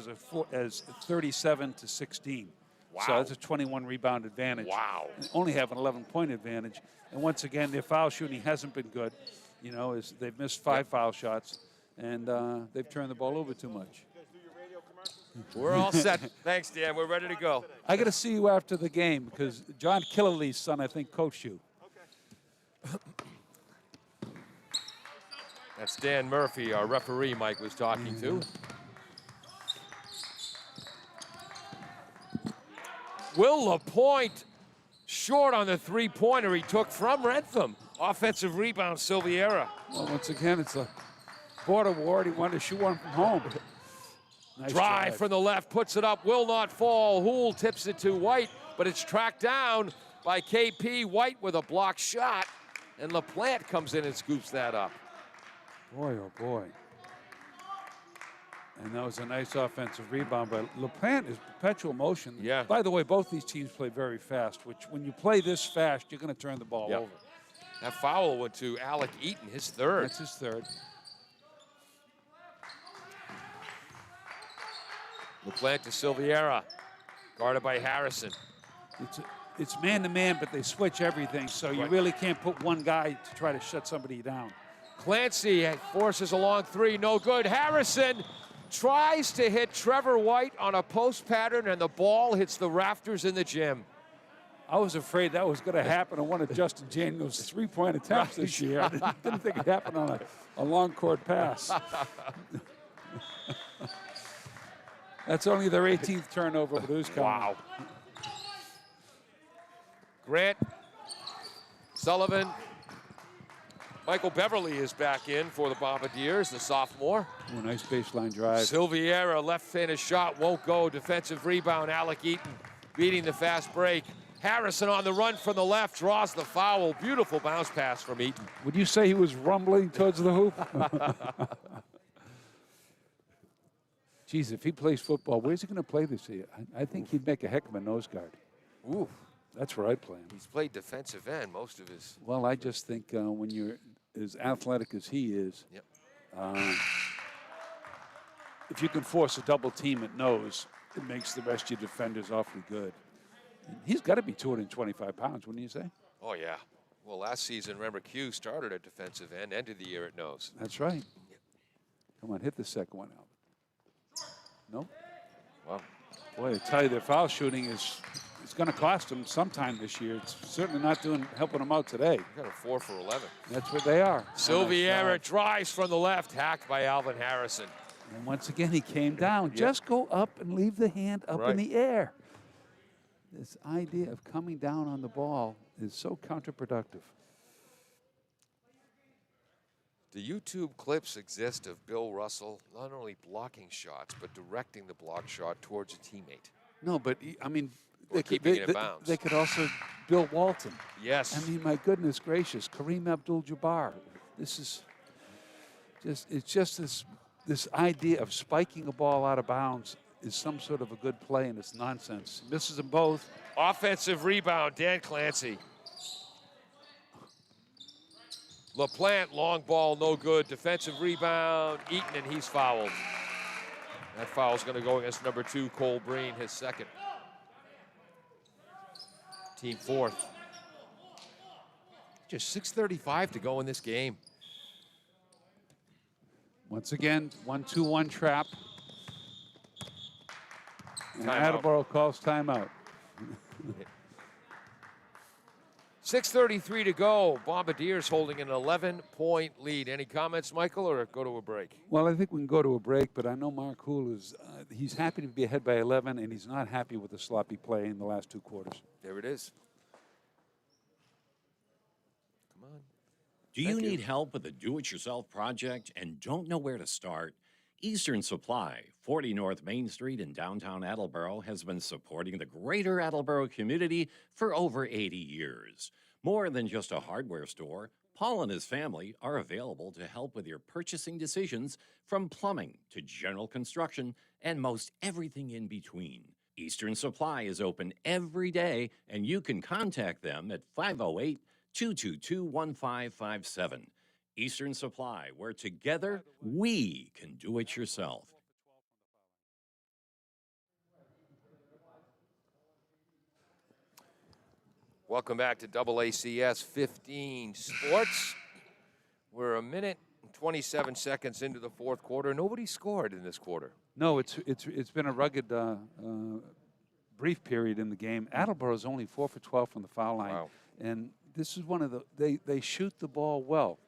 as 37 to 16. Wow. So that's a 21 rebound advantage. Wow. And only have an 11-point advantage. And once again, their foul shooting hasn't been good. They've missed 5 foul shots, and they've turned the ball over too much. We're all set. Thanks, Dan. We're ready to go. I got to see you after the game because John Killerly's son, I think, coached you. That's Dan Murphy, our referee Mike was talking to. Will LaPointe short on the three-pointer he took from Rentham. Offensive rebound, Silviera. Well, once again, it's a board award. He wanted to shoot one from home. Nice Drive from the left, puts it up, will not fall. Houle tips it to White, but it's tracked down by KP. White with a blocked shot, and LaPlante comes in and scoops that up. Boy, oh boy. And that was a nice offensive rebound, but LaPlante is perpetual motion. Yeah. By the way, both these teams play very fast, which when you play this fast, you're going to turn the ball over. That foul went to Alec Eaton, his third. That's his third. LaPlante to Silviera, guarded by Harrison. It's man-to-man, but they switch everything, so you really can't put one guy to try to shut somebody down. Clancy forces a long three, no good. Harrison tries to hit Trevor White on a post pattern, and the ball hits the rafters in the gym. I was afraid that was going to happen on one of Justin Daniels' three-point attempts this year. I didn't think it happened on a long court pass. That's only their 18th turnover, but who's coming? Wow. Grant, Sullivan, Michael Beverly is back in for the Bombardiers, the sophomore. Oh, nice baseline drive. Silviera, left-handed shot, won't go. Defensive rebound, Alec Eaton beating the fast break. Harrison on the run from the left, draws the foul. Beautiful bounce pass from Eaton. Would you say he was rumbling towards the hoop? Geez, if he plays football, where's he going to play this year? I think he'd make a heck of a nose guard. Ooh. That's where I'd play him. He's played defensive end most of his. Well, I just think when you're as athletic as he is, if you can force a double team at nose, it makes the rest of your defenders awfully good. And he's got to be 225 pounds, wouldn't you say? Oh, yeah. Well, last season, remember, Q started at defensive end, ended the year at nose. That's right. Come on, hit the second one out. No? Wow. Boy, I tell you, their foul shooting is going to cost them sometime this year. It's certainly not helping them out today. Got a 4 for 11. That's what they are. Silviera drives from the left, hacked by Alvin Harrison. And once again, he came down. Just go up and leave the hand up in the air. This idea of coming down on the ball is so counterproductive. The YouTube clips exist of Bill Russell not only blocking shots, but directing the block shot towards a teammate. No, but, I mean, They could also Bill Walton. Yes. I mean, my goodness gracious, Kareem Abdul-Jabbar. This is just this idea of spiking a ball out of bounds is some sort of a good play, and it's nonsense. Misses them both. Offensive rebound, Dan Clancy. LaPlante, long ball, no good. Defensive rebound, Eaton, and he's fouled. That foul's going to go against number 2, Cole Breen, his second. Team fourth. Just 6:35 to go in this game. Once again, 1-2-1 trap. And Timeout. Attleboro calls timeout. 6:33 to go. Bombardiers holding an 11-point lead. Any comments, Michael, or go to a break? Well, I think we can go to a break, but I know Mark Houle is he's happy to be ahead by 11, and he's not happy with the sloppy play in the last 2 quarters. There it is. Come on. Do you need help with a do-it-yourself project and don't know where to start? Eastern Supply, 40 North Main Street in downtown Attleboro, has been supporting the greater Attleboro community for over 80 years. More than just a hardware store, Paul and his family are available to help with your purchasing decisions, from plumbing to general construction and most everything in between. Eastern Supply is open every day, and you can contact them at 508-222-1557. Eastern Supply, where together we can do it yourself. Welcome back to AACS 15 Sports. We're a minute and 27 seconds into the fourth quarter. Nobody scored in this quarter. No, it's been a rugged brief period in the game. Attleboro's only 4 for 12 from the foul line. Wow. And this is one of the they shoot the ball well,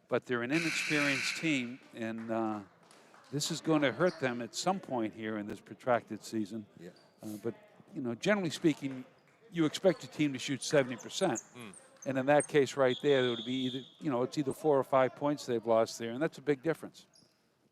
but they're an inexperienced team, and this is going to hurt them at some point here in this protracted season. Yeah. But you know, generally speaking, you expect your team to shoot 70%. And in that case right there, it would be either, it's either 4 or 5 points they've lost there, and that's a big difference.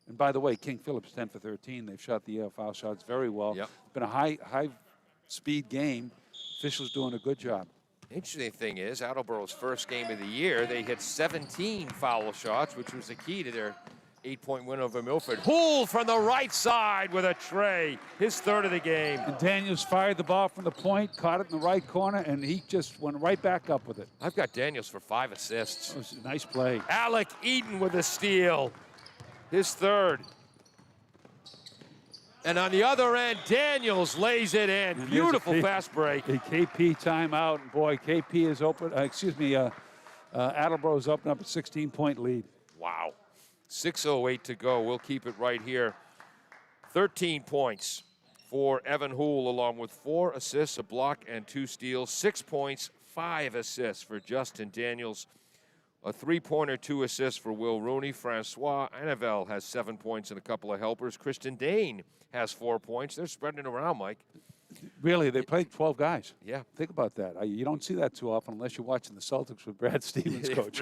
And by the way, King Philip's 10 for 13. They've shot the foul shots very well. Yep. It's been a high-speed game. Officials doing a good job. Interesting thing is, Attleboro's first game of the year, they hit 17 foul shots, which was the key to their 8-point win over Milford. Houle from the right side with a tray, his third of the game. And Daniels fired the ball from the point, caught it in the right corner, and he just went right back up with it. I've got Daniels for 5 assists. It was a nice play. Alec Eaton with a steal, his third. And on the other end, Daniels lays it in. And Beautiful fast break. A KP timeout, and boy, KP is open. Attleboro's open up a 16-point lead. Wow. 6:08 to go. We'll keep it right here. 13 points for Evan Houle, along with 4 assists, a block, and 2 steals. 6 points, 5 assists for Justin Daniels. A 3-pointer, 2 assists for Will Rooney. Francois Anavel has 7 points and a couple of helpers. Kristen Dane has 4 points. They're spreading it around, Mike. Really, they played 12 guys. Yeah. Think about that. You don't see that too often unless you're watching the Celtics with Brad Stevens coach.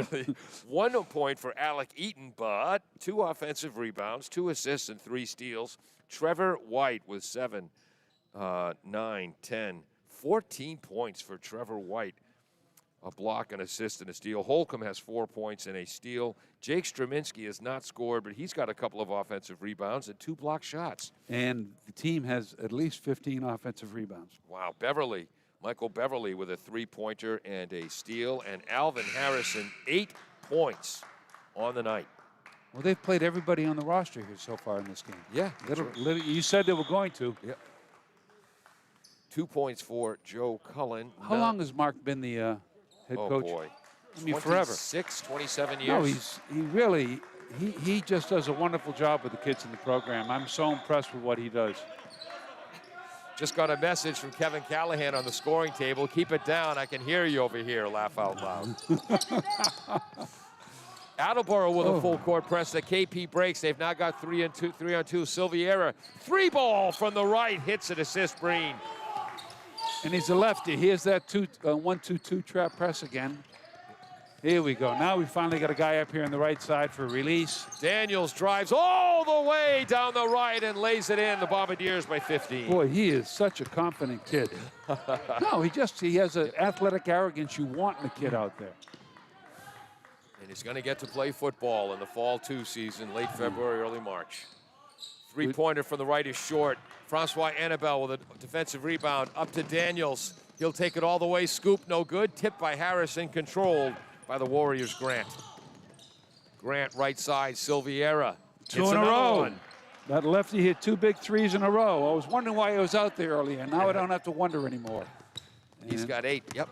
1 point for Alec Eaton, but 2 offensive rebounds, 2 assists, and 3 steals. Trevor White with 7, 9, 10, 14 points for Trevor White. A block, an assist, and a steal. Holcomb has 4 points and a steal. Jake Straminsky has not scored, but he's got a couple of offensive rebounds and 2 block shots. And the team has at least 15 offensive rebounds. Wow. Beverly, Michael Beverly with a 3-pointer and a steal. And Alvin Harrison, 8 points on the night. Well, they've played everybody on the roster here so far in this game. Yeah. You said they were going to. Yep. 2 points for Joe Cullen. How long has Mark been the head coach? Oh, boy. I mean, forever. 27 years. No, he just does a wonderful job with the kids in the program. I'm so impressed with what he does. Just got a message from Kevin Callahan on the scoring table. Keep it down. I can hear you over here. Laugh out loud. Attleboro with a full court press. The KP breaks. They've now got 3 on 2. Silviera, 3-ball from the right. Hits and assist Breen. And he's a lefty. Here's that 1-2-2 trap press again. Here we go. Now we finally got a guy up here on the right side for release. Daniels drives all the way down the right and lays it in. The Bombardiers by 15. Boy, he is such a confident kid. No, he has an athletic arrogance you want in a kid out there. And he's going to get to play football in the fall 2 season, late February, early March. 3-pointer from the right is short. Francois Annabelle with a defensive rebound up to Daniels. He'll take it all the way. Scoop, no good. Tipped by Harrison, controlled by the Warriors' Grant. Grant, right side, Silviera. 2 in a row. That lefty hit 2 big threes in a row. I was wondering why he was out there earlier. Now I don't have to wonder anymore. He's got 8, yep.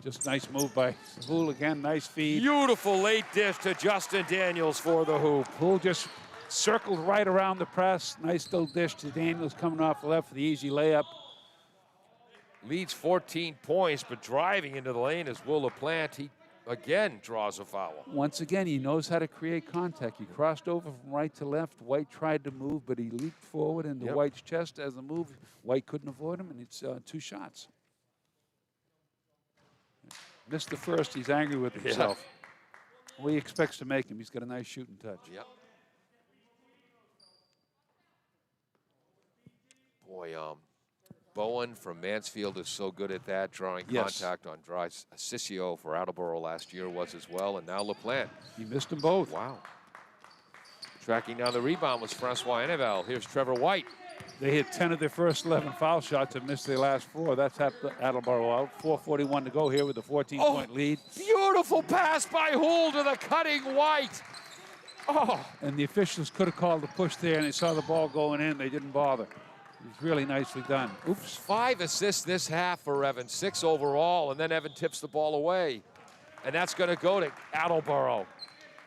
Just nice move by Houle again, nice feed. Beautiful late dish to Justin Daniels for the hoop. Houle just circled right around the press. Nice little dish to Daniels coming off the left for the easy layup. Leads 14 points, but driving into the lane is Will LaPlante. He again draws a foul. Once again, he knows how to create contact. He crossed over from right to left. White tried to move, but he leaped forward into White's chest as a move. White couldn't avoid him, and it's 2 shots. Missed the first. He's angry with himself. Well, he expects to make him. He's got a nice shooting touch. Yep. Boy, Bowen from Mansfield is so good at that, drawing contact on drives. Sissio for Attleboro last year was as well, and now LaPlante. He missed them both. Wow. Tracking down the rebound was Francois Annabelle. Here's Trevor White. They hit 10 of their first 11 foul shots and missed their last 4. That's Attleboro out. 4:41 to go here with a 14-point lead. Beautiful pass by Houle to the cutting White. Oh. And the officials could have called the push there, and they saw the ball going in. They didn't bother. It's really nicely done. Oops. 5 assists this half for Evan, 6 overall, and then Evan tips the ball away. And that's going to go to Attleboro.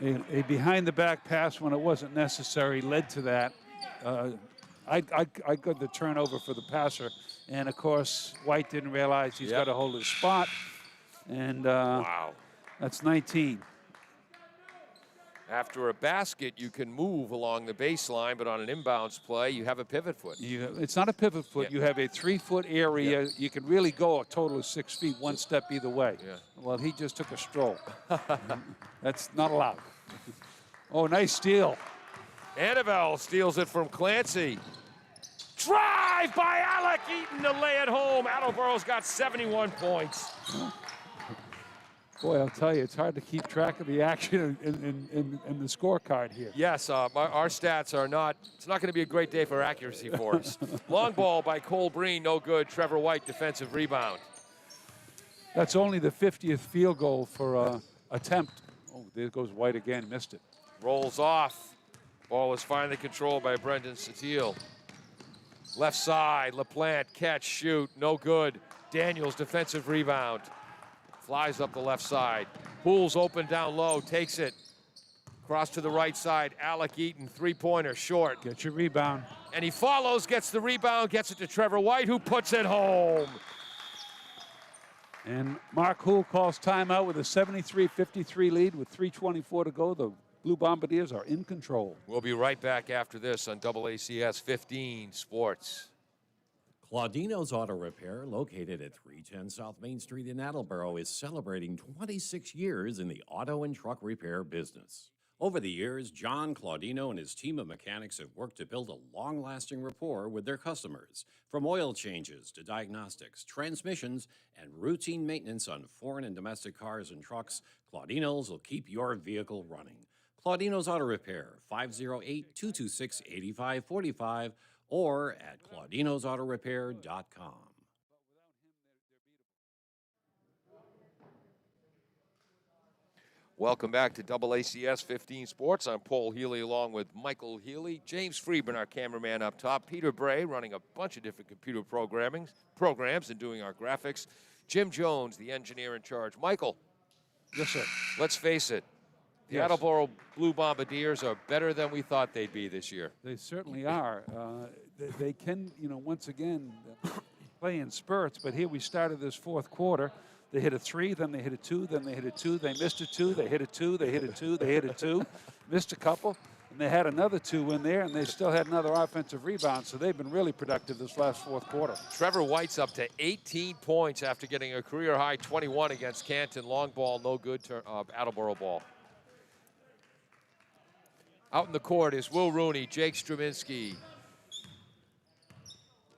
A behind-the-back pass when it wasn't necessary led to that. I got the turnover for the passer, and of course White didn't realize he's got to hold his spot, and wow, that's 19. After a basket, you can move along the baseline, but on an inbounds play, you have a pivot foot. It's not a pivot foot. You have a 3-foot area. You can really go a total of 6 feet, 1 step either way. Well, he just took a stroll. That's not allowed. Oh, nice steal. Annabelle steals it from Clancy. Drive by Alec Eaton to lay it home. Attleboro's got 71 points. Boy, I'll tell you, it's hard to keep track of the action in the scorecard here. Yes, our stats are not, it's not going to be a great day for accuracy for us. Long ball by Cole Breen, no good. Trevor White, defensive rebound. That's only the 50th field goal for attempt. Oh, there goes White again, missed it. Rolls off. Ball is finally controlled by Brendan Satile. Left side, LaPlante, catch, shoot, no good. Daniels, defensive rebound. Flies up the left side. Poole's open down low, takes it. Cross to the right side, Alec Eaton, three-pointer, short. Get your rebound. And he follows, gets the rebound, gets it to Trevor White, who puts it home. And Mark Houle calls timeout with a 73-53 lead with 3:24 to go. The Blue Bombardiers are in control. We'll be right back after this on AACS 15 Sports. Claudino's Auto Repair, located at 310 South Main Street in Attleboro, is celebrating 26 years in the auto and truck repair business. Over the years, John Claudino and his team of mechanics have worked to build a long-lasting rapport with their customers. From oil changes to diagnostics, transmissions, and routine maintenance on foreign and domestic cars and trucks, Claudino's will keep your vehicle running. Claudino's Auto Repair, 508-226-8545, or at claudinosautorepair.com. Welcome back to AACS 15 Sports. I'm Paul Healy along with Michael Healy, James Friedman, our cameraman up top, Peter Bray running a bunch of different computer programs and doing our graphics, Jim Jones, the engineer in charge. Michael. Yes, sir. Let's face it, the Yes. Attleboro Blue Bombardiers are better than we thought they'd be this year. They certainly are. They can, once again, play in spurts. But here we started this fourth quarter. They hit a three, then they hit a two, then they hit a two. They missed a two. They hit a two. They hit a two. They hit a two. Missed a couple. And they had another two in there, and they still had another offensive rebound. So they've been really productive this last fourth quarter. Trevor White's up to 18 points after getting a career-high 21 against Canton. Long ball, no good. Attleboro ball. Out in the court is Will Rooney, Jake Straminski,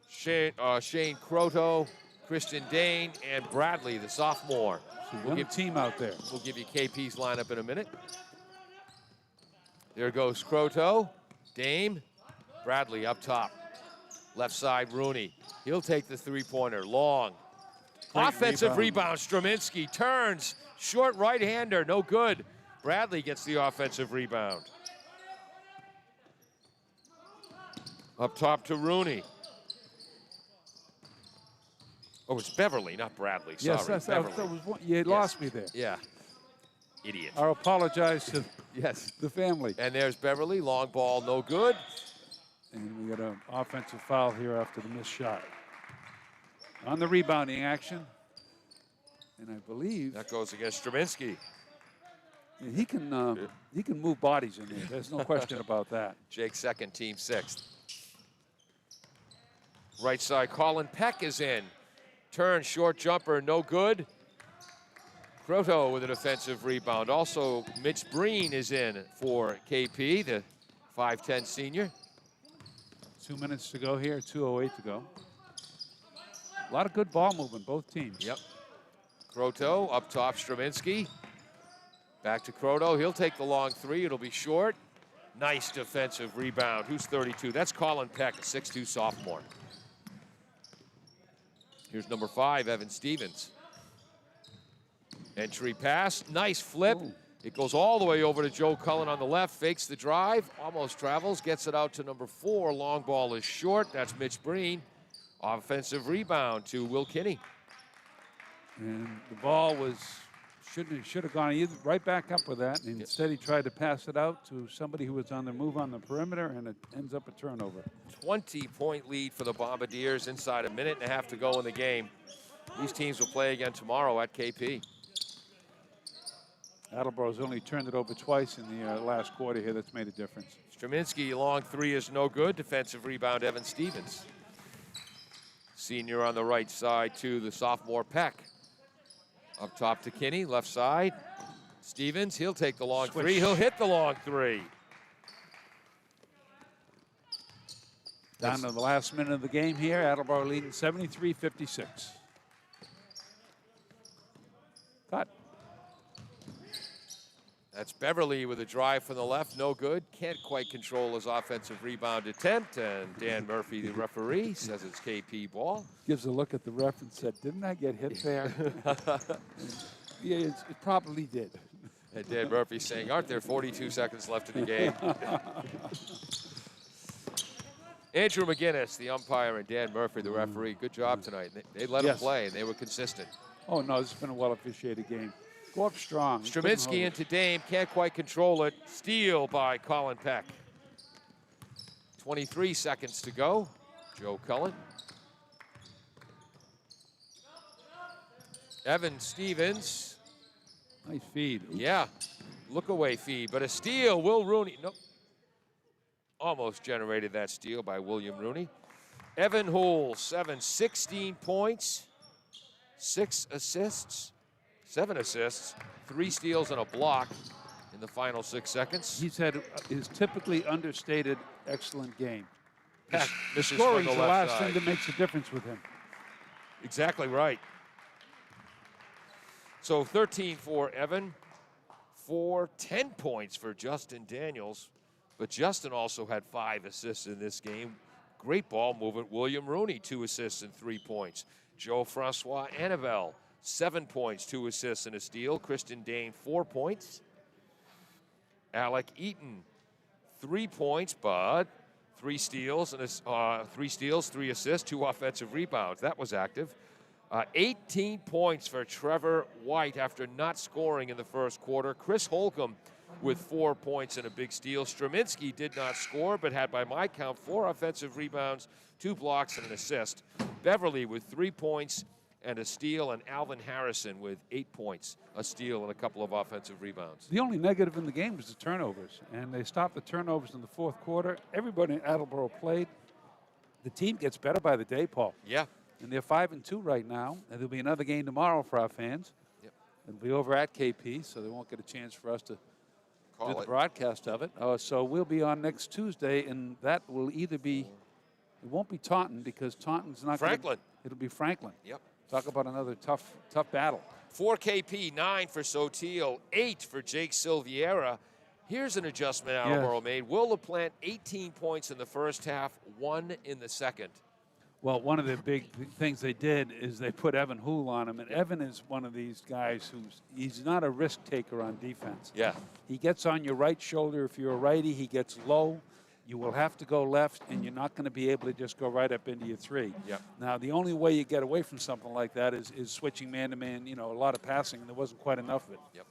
Shane Croto, Christian Dane, and Bradley, the sophomore. We'll give team out there. We'll give you KP's lineup in a minute. There goes Croto, Dame, Bradley up top. Left side, Rooney. He'll take the three-pointer, long. Great Offensive rebound, Straminski turns, short right-hander, no good. Bradley gets the offensive rebound. Up top to Rooney. Oh, it's Beverly, not Bradley. Sorry, Yes, that Beverly. was one. You lost me there. Yeah. Idiot. I apologize to Yes. the family. And there's Beverly, long ball, no good. And we got an offensive foul here after the missed shot. On the rebounding action. And I believe That goes against Straminski. he can move bodies in there. There's no question about that. Jake second, team sixth. Right side, Colin Peck is in. Turn, short jumper, no good. Croto with an offensive rebound. Also, Mitch Breen is in for KP, the 5'10 senior. 2 minutes to go here, 2:08 to go. A lot of good ball movement, both teams. Yep. Croto up top, Straminski. Back to Croto. He'll take the long three. It'll be short. Nice defensive rebound. Who's 32? That's Colin Peck, a 6'2 sophomore. Here's number 5, Evan Stevens. Entry pass, nice flip. Ooh. It goes all the way over to Joe Cullen on the left, fakes the drive, almost travels, gets it out to number 4. Long ball is short. That's Mitch Breen. Offensive rebound to Will Kinney. And the ball should have gone right back up with that. And instead, he tried to pass it out to somebody who was on the move on the perimeter, and it ends up a turnover. 20-point lead for the Bombardiers inside a minute and a half to go in the game. These teams will play again tomorrow at KP. Attleboro's only turned it over twice in the last quarter here. That's made a difference. Straminski, long three is no good. Defensive rebound, Evan Stevens. Senior on the right side to the sophomore Peck. Up top to Kinney, left side. Stevens, he'll take the long three. He'll hit the long three. Down to the last minute of the game here. Attleboro leading 73-56. Cut. That's Beverly with a drive from the left, no good. Can't quite control his offensive rebound attempt, and Dan Murphy, the referee, says it's KP ball. Gives a look at the ref and said, "Didn't I get hit there?" Yeah, it probably did. And Dan Murphy saying, "Aren't there 42 seconds left in the game?" Andrew McGinnis, the umpire, and Dan Murphy, the referee. Good job tonight. They let him play, and they were consistent. Oh, no, this has been a well-officiated game. Go up strong. Straminsky into Dame, can't quite control it. Steal by Colin Peck. 23 seconds to go. Joe Cullen. Evan Stevens. Nice feed. Oops. Yeah, look away feed, but a steal. Will Rooney. Nope. Almost generated that steal by William Rooney. Evan Houle, 16 points, 6 assists, 7 assists, 3 steals and a block in the final 6 seconds. He's had his typically understated excellent game. Peck misses Scoring's from the the left last side. thing that makes a difference with him. Exactly right. So 13 for Evan, 10 points for Justin Daniels. But Justin also had 5 assists in this game. Great ball movement. William Rooney, 2 assists and 3 points. Joe-Francois Annabelle, 7 points, 2 assists and a steal. Kristen Dane, 4 points. Alec Eaton, 3 points, but 3 steals, 3 assists, 2 offensive rebounds. That was active. 18 points for Trevor White after not scoring in the first quarter. Chris Holcomb with 4 points and a big steal. Straminsky did not score, but had, by my count, 4 offensive rebounds, 2 blocks, and an assist. Beverly with 3 points and a steal, and Alvin Harrison with 8 points, a steal, and a couple of offensive rebounds. The only negative in the game was the turnovers, and they stopped the turnovers in the fourth quarter. Everybody in Attleboro played. The team gets better by the day, Paul. Yeah. And they're 5-2 right now, and there'll be another game tomorrow for our fans. Yep. It'll be over at KP, so they won't get a chance for us to do the it. broadcast of it. So we'll be on next Tuesday, and that will either be, it won't be Taunton because Taunton's not Franklin. It'll be Franklin. Yep. Talk about another tough battle. 4 KP, 9 for Sotil, 8 for Jake Silviera. Here's an adjustment Attleboro made. Will LaPlante, 18 points in the first half, 1 in the second. Well, one of the big things they did is they put Evan Houle on him, and Evan is one of these guys he's not a risk taker on defense. Yeah. He gets on your right shoulder. If you're a righty, he gets low. You will have to go left, and you're not going to be able to just go right up into your 3. Yep. Now, the only way you get away from something like that is switching man-to-man, a lot of passing, and there wasn't quite enough of it. Yep.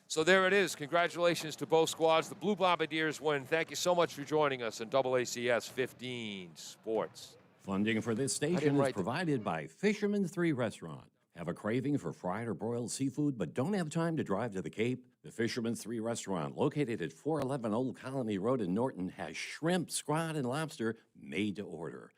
So there it is. Congratulations to both squads. The Blue Bombardiers win. Thank you so much for joining us in AACS 15 Sports. Funding for this station is provided by Fisherman's 3 Restaurant. Have a craving for fried or broiled seafood but don't have time to drive to the Cape? The Fisherman's 3 Restaurant, located at 411 Old Colony Road in Norton, has shrimp, scrod, and lobster made to order.